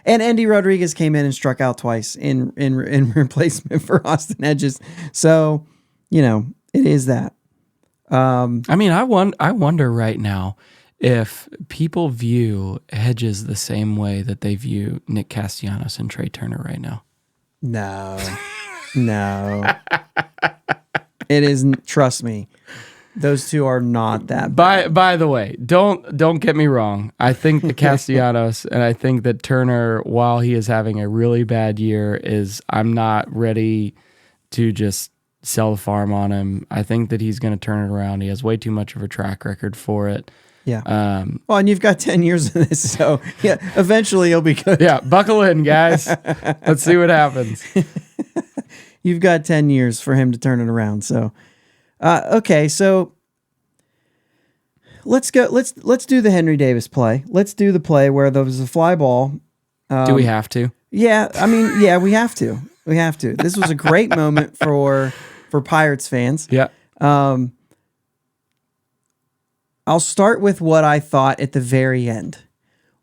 And Andy Rodriguez came in and struck out twice in replacement for Austin Hedges. So, it is that. I wonder right now if people view Hedges the same way that they view Nick Castellanos and Trey Turner right now. No. It isn't. Trust me. Those two are not that bad. By the way, don't get me wrong. I think that Castellanos and I think that Turner, while he is having a really bad year, I'm not ready to just sell the farm on him. I think that he's going to turn it around. He has way too much of a track record for it. Yeah. Well, and you've got 10 years of this, so yeah, eventually you'll be good. Yeah, buckle in, guys. Let's see what happens. You've got 10 years for him to turn it around. So, okay, so let's go. Let's do the Henry Davis play. Let's do the play where there was a fly ball. Do we have to? Yeah, yeah, we have to. We have to. This was a great moment for Pirates fans. Yeah. I'll start with what I thought at the very end.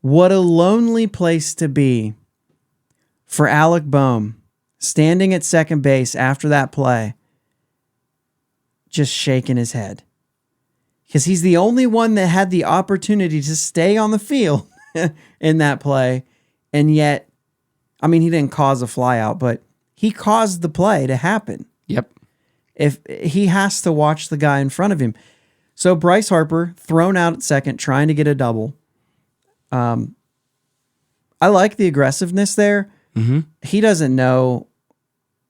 What a lonely place to be for Alec Boehm, standing at second base after that play, just shaking his head. Because he's the only one that had the opportunity to stay on the field in that play. And yet, he didn't cause a fly out, but he caused the play to happen. Yep. If he has to watch the guy in front of him. So Bryce Harper thrown out at second, trying to get a double. I like the aggressiveness there. Mm-hmm. He doesn't know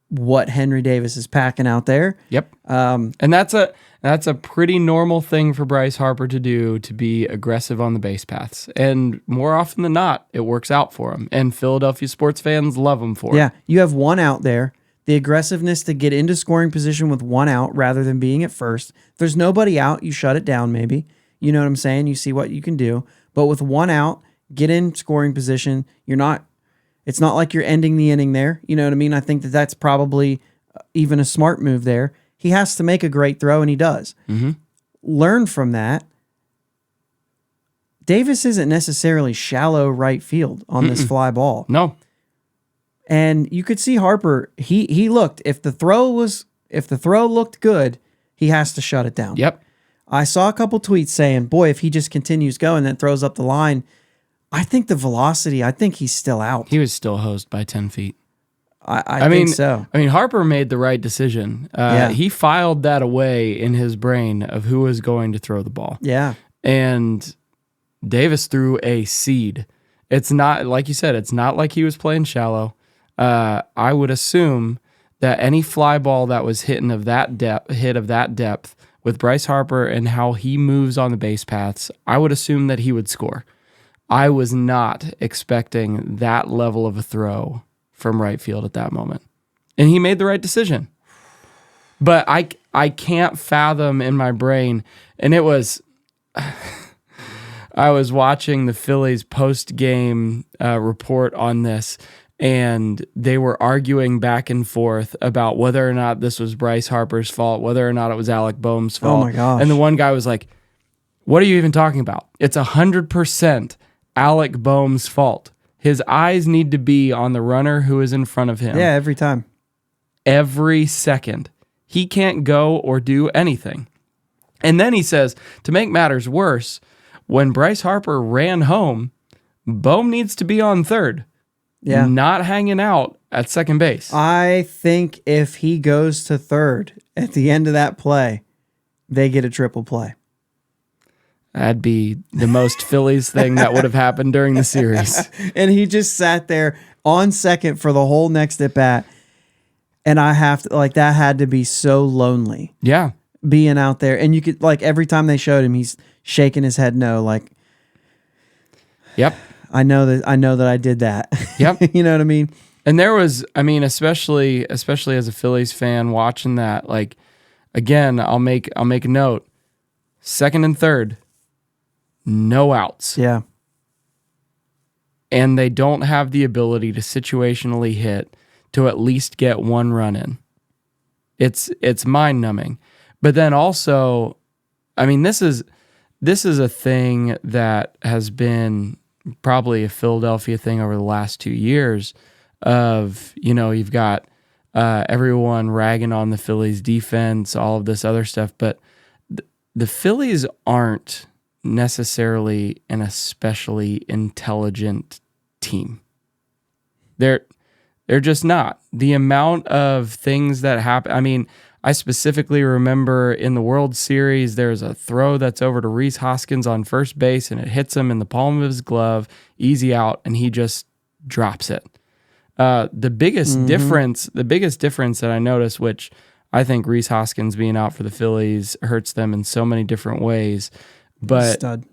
what Henry Davis is packing out there. Yep. And that's a pretty normal thing for Bryce Harper to do, to be aggressive on the base paths. And more often than not, it works out for him. And Philadelphia sports fans love him for it. Yeah, you have one out there. The aggressiveness to get into scoring position with one out rather than being at first. If there's nobody out, you shut it down maybe. You know what I'm saying? You see what you can do. But with one out, get in scoring position. It's not like you're ending the inning there. You know what I mean? I think that's probably even a smart move there. He has to make a great throw, and he does. Mm-hmm. Learn from that. Davis isn't necessarily shallow right field on this fly ball. No. And you could see Harper, he looked, if the throw looked good, he has to shut it down. Yep. I saw a couple tweets saying, boy, if he just continues going and throws up the line, I think the velocity, I think he's still out. He was still hosed by 10 feet. I think so. Harper made the right decision. He filed that away in his brain of who was going to throw the ball. Yeah. And Davis threw a seed. It's not, like you said, it's not like he was playing shallow. I would assume that any fly ball that was hit of that depth with Bryce Harper and how he moves on the base paths, I would assume that he would score. I was not expecting that level of a throw from right field at that moment. And he made the right decision. But I can't fathom in my brain, and it was... I was watching the Phillies post-game report on this, and they were arguing back and forth about whether or not this was Bryce Harper's fault, whether or not it was Alec Boehm's fault. Oh my gosh. And the one guy was like, what are you even talking about? It's 100% Alec Boehm's fault. His eyes need to be on the runner who is in front of him. Yeah, every time. Every second. He can't go or do anything. And then he says, to make matters worse, when Bryce Harper ran home, Bohm needs to be on third, not hanging out at second base. I think if he goes to third at the end of that play, they get a triple play. That'd be the most Phillies thing that would have happened during the series. And he just sat there on second for the whole next at bat. And I have to, like, that had to be so lonely. Yeah. Being out there. And you could, like, every time they showed him, he's shaking his head no, like, yep. I know that I did that. Yep. You know what I mean? And there was, I mean, especially as a Phillies fan watching that, like, again, I'll make a note. Second and third, no outs. Yeah. And they don't have the ability to situationally hit to at least get one run in. It's mind-numbing. But then also, I mean, this is a thing that has been probably a Philadelphia thing over the last 2 years of, you know, you've got everyone ragging on the Phillies defense, all of this other stuff, but the Phillies aren't necessarily an especially intelligent team. They're just not. The amount of things that happen, I mean, I specifically remember in the World Series, there's a throw that's over to Rhys Hoskins on first base, and it hits him in the palm of his glove, easy out, and he just drops it. The biggest difference that I noticed, which I think Rhys Hoskins being out for the Phillies hurts them in so many different ways, but Stud.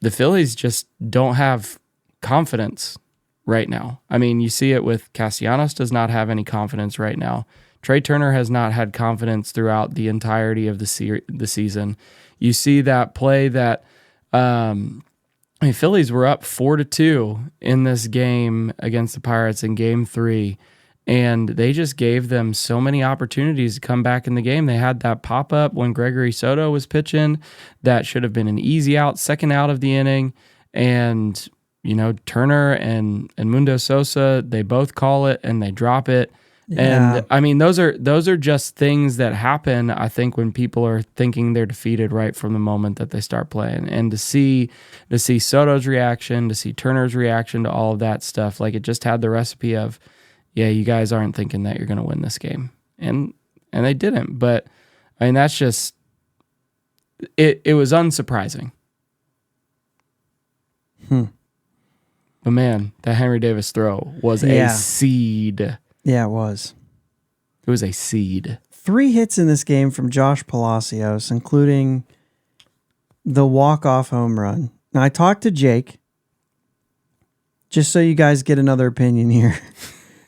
the Phillies just don't have confidence right now. I mean, you see it with Castellanos does not have any confidence right now. Trey Turner has not had confidence throughout the entirety of the season. You see that play that Phillies were up 4-2 in this game against the Pirates in Game 3, and they just gave them so many opportunities to come back in the game. They had that pop-up when Gregory Soto was pitching that should have been an easy out, second out of the inning, and you know, Turner and Mundo Sosa, they both call it and they drop it. Yeah. And I mean, those are just things that happen, I think, when people are thinking they're defeated right from the moment that they start playing. And to see Soto's reaction, to see Turner's reaction to all of that stuff, like it just had the recipe of, yeah, you guys aren't thinking that you're going to win this game. And they didn't. But I mean, that's just it was unsurprising. But man, that Henry Davis throw was a seed. Yeah, it was. It was a seed. 3 hits in this game from Josh Palacios, including the walk-off home run. Now, I talked to Jake, just so you guys get another opinion here.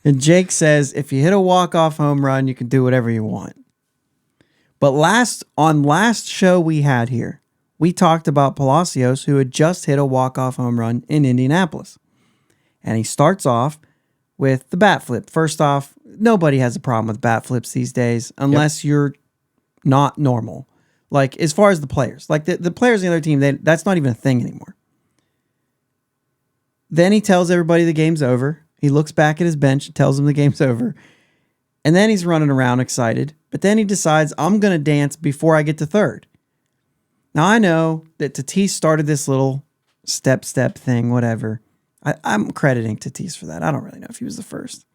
And Jake says, if you hit a walk-off home run, you can do whatever you want. But last show we had here, we talked about Palacios, who had just hit a walk-off home run in Indianapolis. And he starts off with the bat flip. First off, nobody has a problem with bat flips these days unless you're not normal. Like, as far as the players. Like, the players on the other team, that's not even a thing anymore. Then he tells everybody the game's over. He looks back at his bench and tells them the game's over. And then he's running around excited. But then he decides, I'm going to dance before I get to third. Now, I know that Tatis started this little step thing, whatever. I'm crediting Tatis for that. I don't really know if he was the first.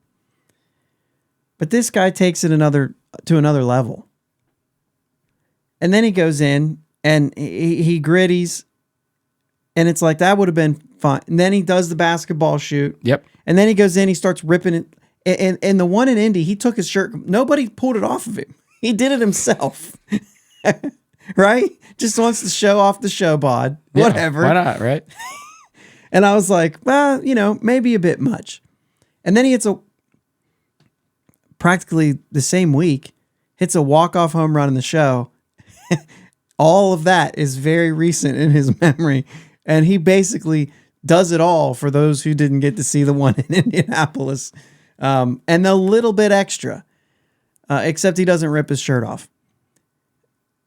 But this guy takes it to another level. And then he goes in and he gritties. And it's like, that would have been fine. And then he does the basketball shoot. Yep. And then he goes in, he starts ripping it. And the one in Indy, he took his shirt. Nobody pulled it off of him. He did it himself. Right? Just wants to show off the show bod. Yeah, whatever. Why not, right? And I was like, well, you know, maybe a bit much. And then he hits practically the same week, hits a walk-off home run in the show. All of that is very recent in his memory. And he basically does it all for those who didn't get to see the one in Indianapolis. And a little bit extra, except he doesn't rip his shirt off.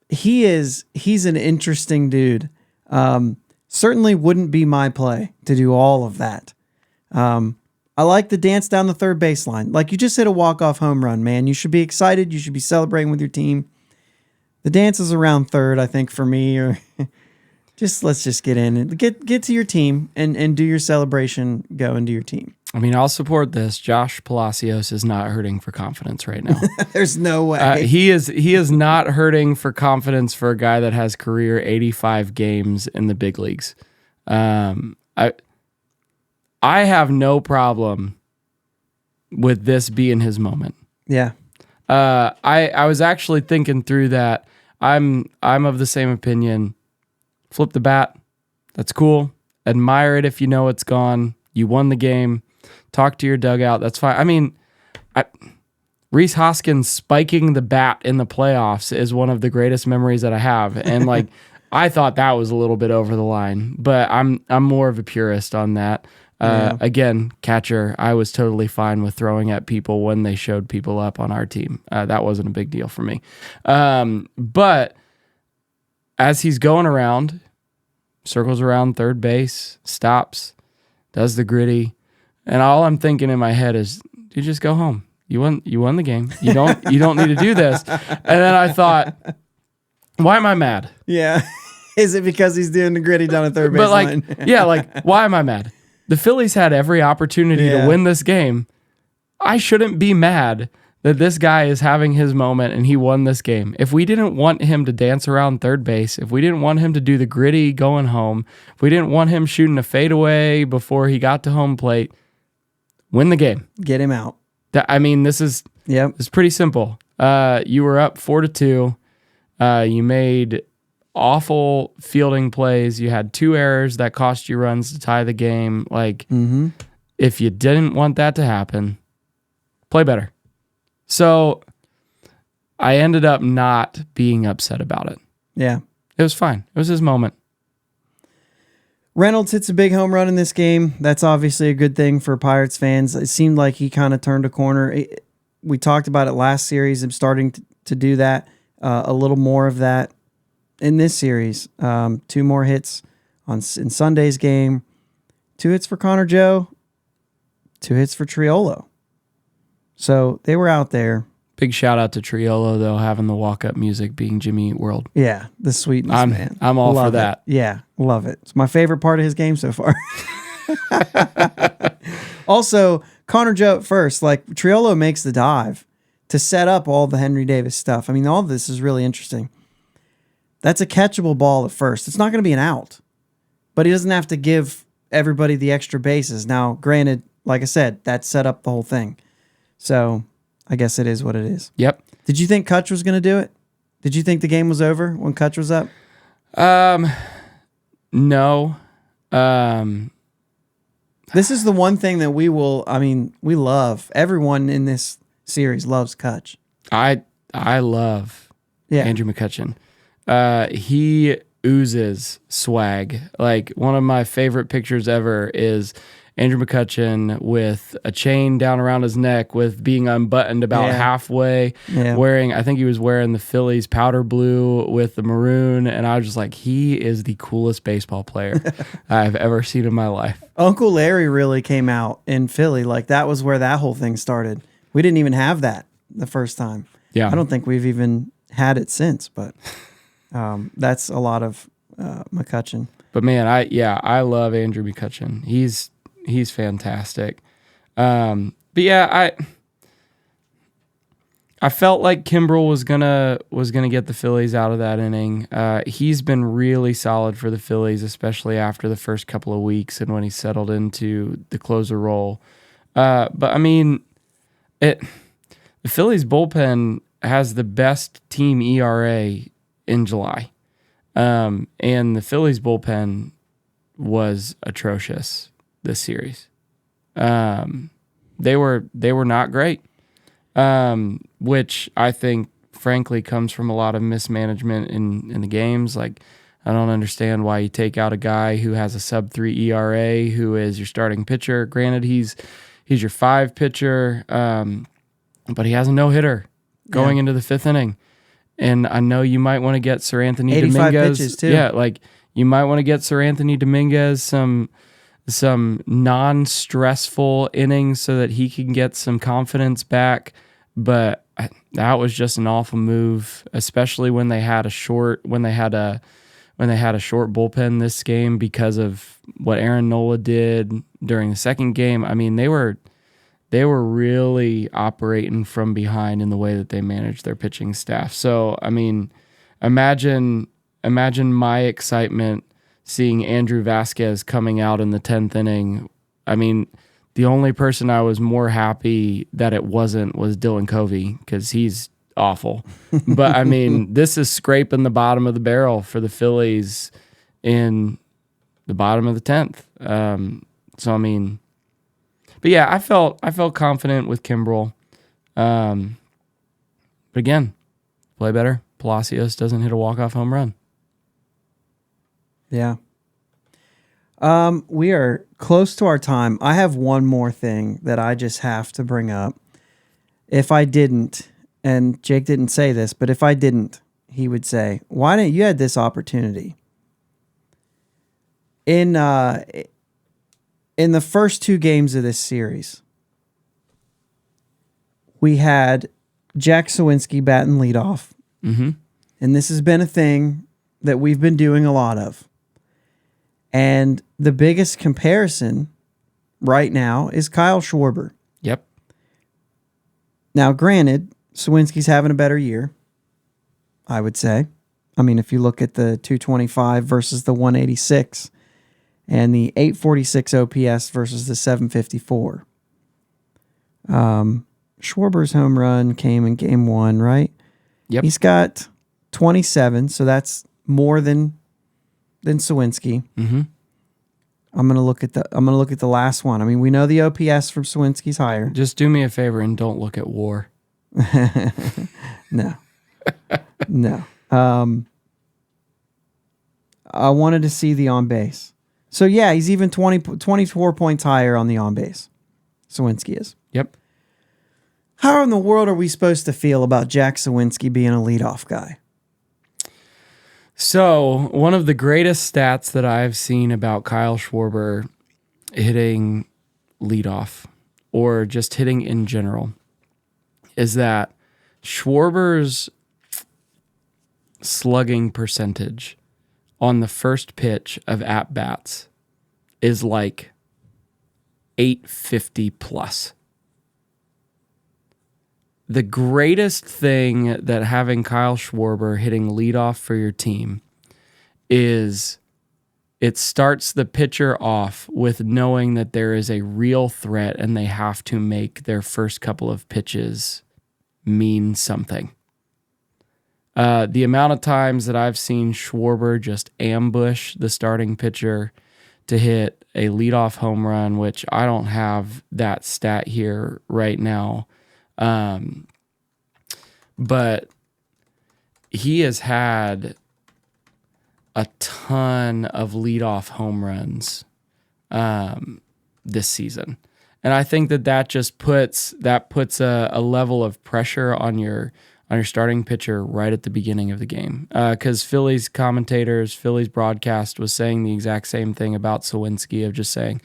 He's an interesting dude. Certainly wouldn't be my play to do all of that. I like the dance down the third baseline. Like, you just hit a walk-off home run, man. You should be excited. You should be celebrating with your team. The dance is around third, I think, for me. Or let's just get in and get to your team and do your celebration. Go into your team. I mean, I'll support this. Josh Palacios is not hurting for confidence right now. There's no way. He is not hurting for confidence for a guy that has career 85 games in the big leagues. I have no problem with this being his moment. Yeah. I was actually thinking through that. I'm of the same opinion. Flip the bat. That's cool. Admire it if you know it's gone. You won the game. Talk to your dugout. That's fine. I mean, Rhys Hoskins spiking the bat in the playoffs is one of the greatest memories that I have. And like, I thought that was a little bit over the line, but I'm more of a purist on that. Again, catcher, I was totally fine with throwing at people when they showed people up on our team. That wasn't a big deal for me. But as he's going around, circles around third base, stops, does the gritty, and all I'm thinking in my head is, dude, just go home. You won the game. You don't need to do this. And then I thought, why am I mad? Yeah. Is it because he's doing the gritty down at third base line? Why am I mad? The Phillies had every opportunity to win this game. I shouldn't be mad that this guy is having his moment and he won this game. If we didn't want him to dance around third base, if we didn't want him to do the gritty going home, if we didn't want him shooting a fadeaway before he got to home plate, win the game. Get him out. This is pretty simple. You were up 4-2. You made awful fielding plays. You had 2 errors that cost you runs to tie the game. If you didn't want that to happen, play better. So I ended up not being upset about it. Yeah. It was fine. It was his moment. Reynolds hits a big home run in this game. That's obviously a good thing for Pirates fans. It seemed like he kind of turned a corner. We talked about it last series. I'm starting to do that, a little more of that in this series. 2 more hits in Sunday's game. 2 hits for Connor Joe. 2 hits for Triolo. So they were out there. Big shout out to Triolo, though, having the walk-up music being Jimmy Eat World. Yeah, the sweetness, man. I'm all for that. Yeah, love it. It's my favorite part of his game so far. Also, Connor Joe at first. Like, Triolo makes the dive to set up all the Henry Davis stuff. I mean, all of this is really interesting. That's a catchable ball at first. It's not going to be an out, but he doesn't have to give everybody the extra bases. Now, granted, like I said, that set up the whole thing. So I guess it is what it is. Yep. Did you think Kutch was going to do it? Did you think the game was over when Kutch was up? No. This is the one thing that we love. Everyone in this series loves Kutch. I love Andrew McCutchen. He oozes swag. Like, one of my favorite pictures ever is Andrew McCutchen with a chain down around his neck with being unbuttoned about halfway, I think he was wearing the Phillies powder blue with the maroon, and I was just like, he is the coolest baseball player I've ever seen in my life. Uncle Larry really came out in Philly. Like, that was where that whole thing started. We didn't even have that the first time. Yeah. I don't think we've even had it since, but that's a lot of McCutchen. But man, I love Andrew McCutchen. He's fantastic. But yeah, I felt like Kimbrel was gonna get the Phillies out of that inning. He's been really solid for the Phillies, especially after the first couple of weeks and when he settled into the closer role. But I mean, the Phillies bullpen has the best team ERA in July, and the Phillies bullpen was atrocious this series. They were not great, which I think frankly comes from a lot of mismanagement in the games. Like, I don't understand why you take out a guy who has a sub-3 ERA, who is your starting pitcher. Granted, he's your 5 pitcher, but he has a no-hitter going into the 5th inning. And I know you might want to get Sir Anthony 85 Dominguez. Pitches too. Yeah, like, you might want to get Sir Anthony Dominguez some non-stressful innings so that he can get some confidence back. But that was just an awful move, especially when they had a short short bullpen this game because of what Aaron Nola did during the second game. I mean, they were really operating from behind in the way that they managed their pitching staff. So, I mean, imagine my excitement seeing Andrew Vasquez coming out in the 10th inning. I mean, the only person I was more happy that it wasn't was Dylan Covey, because he's awful. But, I mean, this is scraping the bottom of the barrel for the Phillies in the bottom of the 10th. So, I mean, but yeah, I felt confident with Kimbrel. But again, play better. Palacios doesn't hit a walk-off home run. Yeah. We are close to our time. I have one more thing that I just have to bring up. If I didn't, and Jake didn't say this, but if I didn't, he would say, why didn't you had this opportunity? In the first two games of this series, we had Jack Sawinski batting leadoff. Mm-hmm. And this has been a thing that we've been doing a lot of. And the biggest comparison right now is Kyle Schwarber. Yep. Now, granted, Sawinski's having a better year, I would say. I mean, if you look at the 225 versus the 186 and the 846 OPS versus the 754. Schwarber's home run came in game one, right? Yep. He's got 27, so that's more than Sawinski. Mm-hmm. I'm gonna look at the last one. I mean, we know the OPS from Sawinski's higher. Just do me a favor and don't look at WAR. No. No. I wanted to see the on base. So yeah, he's even 24 points higher on the on base. Sawinski is. Yep. How in the world are we supposed to feel about Jack Sawinski being a leadoff guy? So, one of the greatest stats that I've seen about Kyle Schwarber hitting leadoff, or just hitting in general, is that Schwarber's slugging percentage on the first pitch of at-bats is like 850 plus. The greatest thing that having Kyle Schwarber hitting leadoff for your team is it starts the pitcher off with knowing that there is a real threat and they have to make their first couple of pitches mean something. The amount of times that I've seen Schwarber just ambush the starting pitcher to hit a leadoff home run, which I don't have that stat here right now, but he has had a ton of leadoff home runs this season. And I think that just puts a level of pressure on your starting pitcher right at the beginning of the game. Because Phillies commentators, Phillies broadcast was saying the exact same thing about Sawinski, of just saying,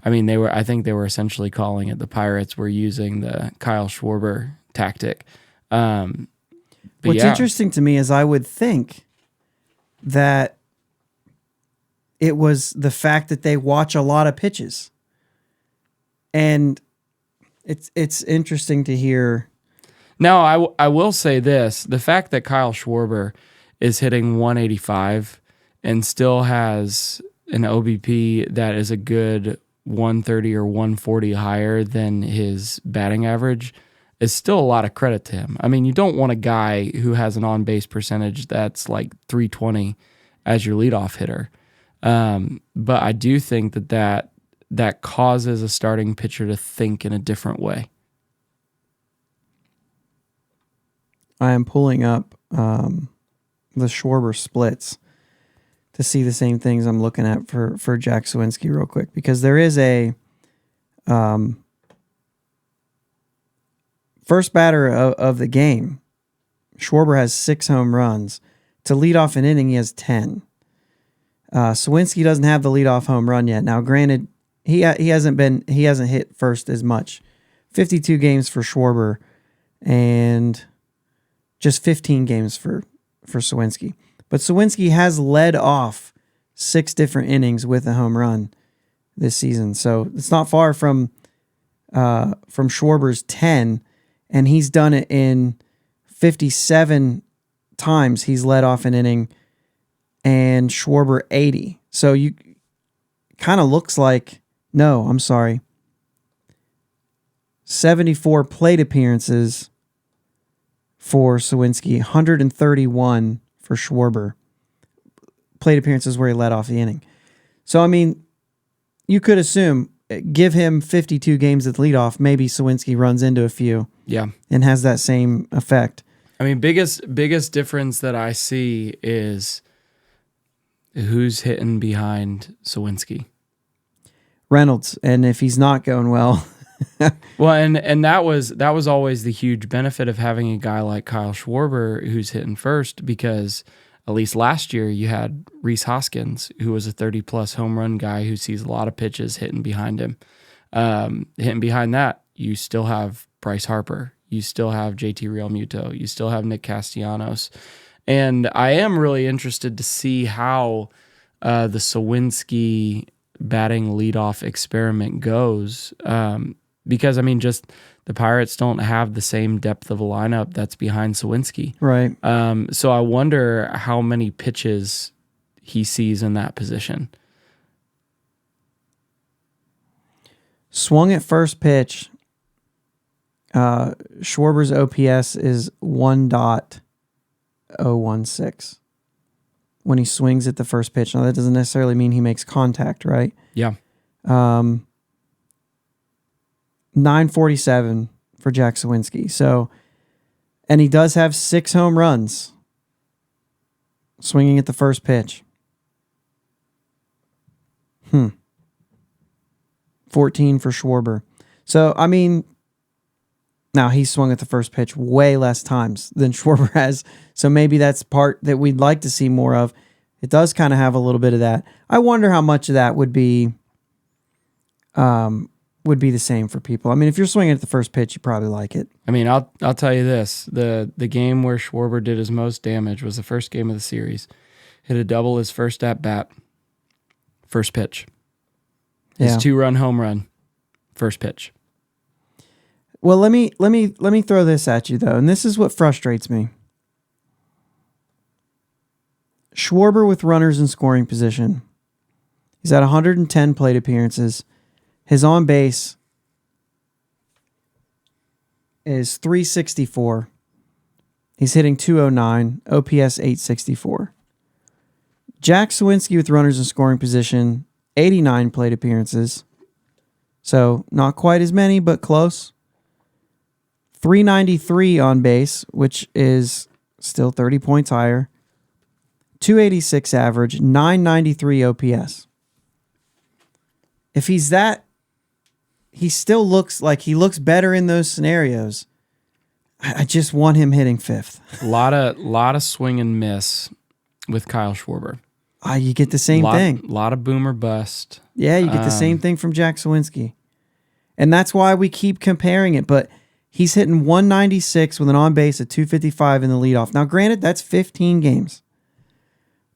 I mean, I think they were essentially calling it the Pirates were using the Kyle Schwarber tactic. What's interesting to me is I would think that it was the fact that they watch a lot of pitches. And it's interesting to hear. Now, I will say this. The fact that Kyle Schwarber is hitting 185 and still has an OBP that is a good 130 or 140 higher than his batting average is still a lot of credit to him. I mean, you don't want a guy who has an on-base percentage that's like 320 as your leadoff hitter. But I do think that causes a starting pitcher to think in a different way. I am pulling up the Schwarber splits to see the same things I'm looking at for Jack Sawinski real quick, because there is a first batter of the game. Schwarber has 6 home runs. To lead off an inning, he has 10. Sawinski doesn't have the leadoff home run yet. Now, granted, he hasn't hit first as much. 52 games for Schwarber and just 15 games for Sawinski. But Sawinski has led off 6 different innings with a home run this season. So it's not far from Schwarber's 10, and he's done it in 57 times he's led off an inning, and Schwarber 80. So you kind of looks like, no, I'm sorry, 74 plate appearances for Sawinski, 131 for Schwarber. Plate appearances where he led off the inning. So, I mean, you could assume, give him 52 games at leadoff, maybe Sawinski runs into a few. Yeah. And has that same effect. I mean, biggest difference that I see is who's hitting behind Sawinski. Reynolds. And if he's not going well... Well, and that was always the huge benefit of having a guy like Kyle Schwarber who's hitting first, because at least last year you had Rhys Hoskins, who was a 30-plus home run guy who sees a lot of pitches hitting behind him. Hitting behind that, you still have Bryce Harper. You still have JT Realmuto. You still have Nick Castellanos. And I am really interested to see how the Sawinski batting leadoff experiment goes. Because, I mean, just the Pirates don't have the same depth of a lineup that's behind Sawinski. Right. So I wonder how many pitches he sees in that position. Swung at first pitch. Schwarber's OPS is 1.016 when he swings at the first pitch. Now, that doesn't necessarily mean he makes contact, right? Yeah. 947 for Jack Sawinski. So, and he does have 6 home runs swinging at the first pitch. 14 for Schwarber. So, I mean, now he swung at the first pitch way less times than Schwarber has. So maybe that's part that we'd like to see more of. It does kind of have a little bit of that. I wonder how much of that would be the same for people. I mean, if you're swinging at the first pitch, you probably like it. I mean, I'll tell you this: the game where Schwarber did his most damage was the first game of the series. Hit a double his first at bat, first pitch. His 2-run home run, first pitch. Well, let me throw this at you though, and this is what frustrates me. Schwarber with runners in scoring position. He's at 110 plate appearances. His on base is 364. He's hitting 209, OPS 864. Jack Sawinski with runners in scoring position, 89 plate appearances. So not quite as many, but close. 393 on base, which is still 30 points higher. 286 average, 993 OPS. If he's that, he still looks like he looks better in those scenarios. I just want him hitting fifth. A lot of swing and miss with Kyle Schwarber. You get the same thing. A lot of boomer bust. Yeah, you get the same thing from Jack Sawinski. And that's why we keep comparing it. But he's hitting 196 with an on-base at 255 in the leadoff. Now, granted, that's 15 games.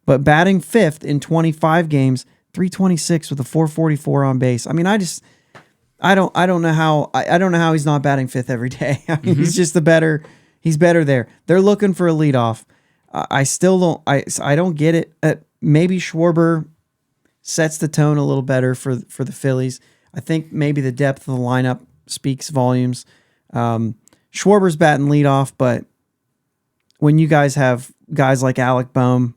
But batting fifth in 25 games, 326 with a 444 on base. I mean, I don't know how he's not batting fifth every day. I mean, he's just he's better there. They're looking for a leadoff. I still don't get it. Maybe Schwarber sets the tone a little better for the Phillies. I think maybe the depth of the lineup speaks volumes. Schwarber's batting leadoff, but when you guys have guys like Alec Boehm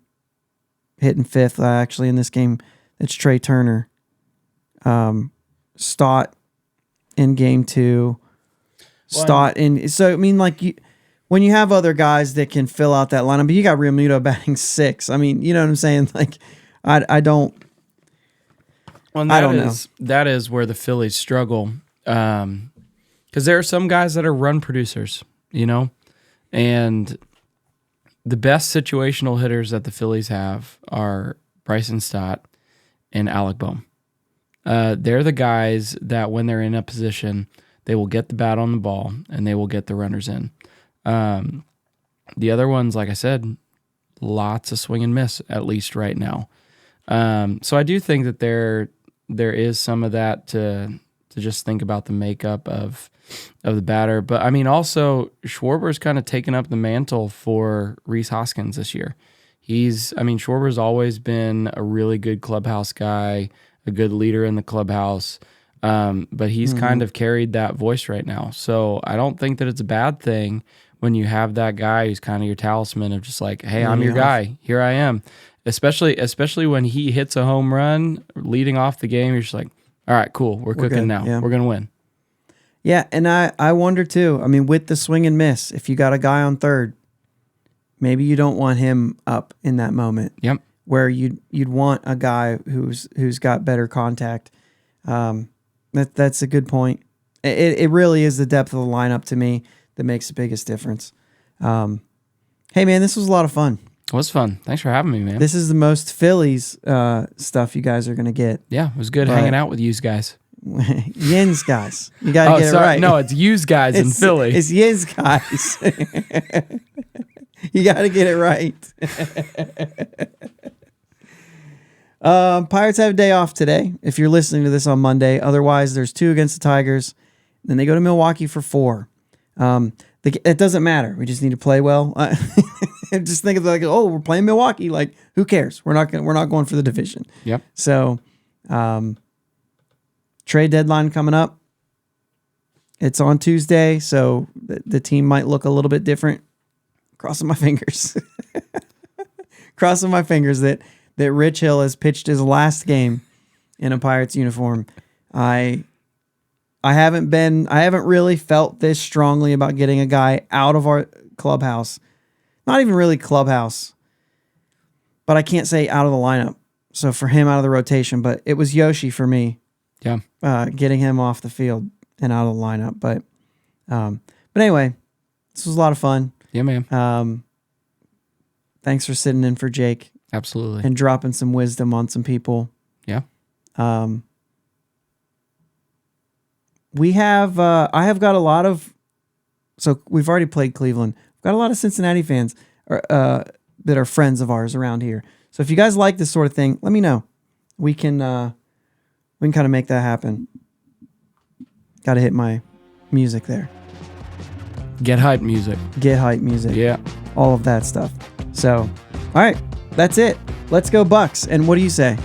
hitting fifth, actually in this game, it's Trey Turner. Stott in game 2. Stott in. So I mean, like when you have other guys that can fill out that lineup, but you got Realmuto batting 6. I mean, you know what I'm saying? Like, I don't. Well, that is where the Phillies struggle, because there are some guys that are run producers, you know, and the best situational hitters that the Phillies have are Bryson Stott and Alec Boehm. They're the guys that when they're in a position, they will get the bat on the ball and they will get the runners in. The other ones, like I said, lots of swing and miss, at least right now. So I do think that there is some of that to just think about the makeup of the batter. But I mean, also Schwarber's kind of taken up the mantle for Rhys Hoskins this year. Schwarber's always been a really good clubhouse guy, a good leader in the clubhouse. But he's kind of carried that voice right now. So I don't think that it's a bad thing when you have that guy who's kind of your talisman of just like, hey, I'm your guy. Here I am. Especially when he hits a home run leading off the game, you're just like, all right, cool. We're cooking good now. Yeah. We're going to win. Yeah, and I wonder too, I mean, with the swing and miss, if you got a guy on third, maybe you don't want him up in that moment. Yep. Where you'd want a guy who's got better contact. That's a good point. It really is the depth of the lineup to me that makes the biggest difference. Hey man, this was a lot of fun. It was fun. Thanks for having me, man. This is the most Phillies stuff you guys are gonna get. Yeah, it was good hanging out with you guys. Yins guys. You gotta get it right. No, it's yous guys in Philly. It's Yins guys. You gotta get it right. Pirates have a day off today if you're listening to this on Monday. Otherwise, there's 2 against the Tigers. Then they go to Milwaukee for 4. It doesn't matter. We just need to play well. Just think of like, oh, we're playing Milwaukee. Like, who cares? We're not going for the division. Yep. So, trade deadline coming up. It's on Tuesday, so the team might look a little bit different. Crossing my fingers. Crossing my fingers that Rich Hill has pitched his last game in a Pirates uniform. I haven't really felt this strongly about getting a guy out of our clubhouse. Not even really clubhouse, but I can't say out of the lineup. So for him, out of the rotation, but it was Yoshi for me. Yeah. Getting him off the field and out of the lineup. But anyway, this was a lot of fun. Yeah, man. Thanks for sitting in for Jake. Absolutely. And dropping some wisdom on some people. Yeah. I have got a lot of, so we've already played Cleveland. We've got a lot of Cincinnati fans that are friends of ours around here. So if you guys like this sort of thing, let me know. We can kind of make that happen. Got to hit my music there. Get hype music. Get hype music. Yeah. All of that stuff. So, all right, that's it. Let's go Bucks. And what do you say?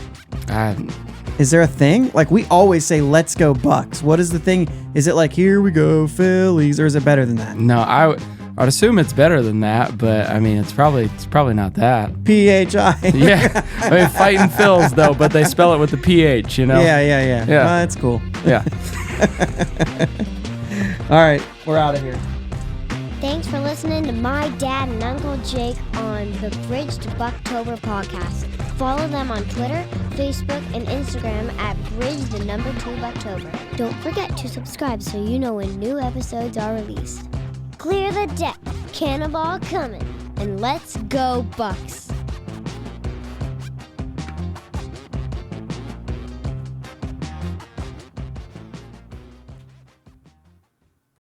Is there a thing? Like, we always say, let's go Bucks. What is the thing? Is it like, here we go, Phillies, or is it better than that? No, I'd assume it's better than that, but I mean, it's probably not that. PHI. Yeah. I mean, fighting Phils, though, but they spell it with the PH, you know? Yeah. That's cool. Yeah. All right, we're out of here. Thanks for listening to my dad and Uncle Jake on the Bridge to Buctober podcast. Follow them on Twitter, Facebook, and Instagram at Bridge2Buctober. Don't forget to subscribe so you know when new episodes are released. Clear the deck, cannonball coming, and let's go Bucks!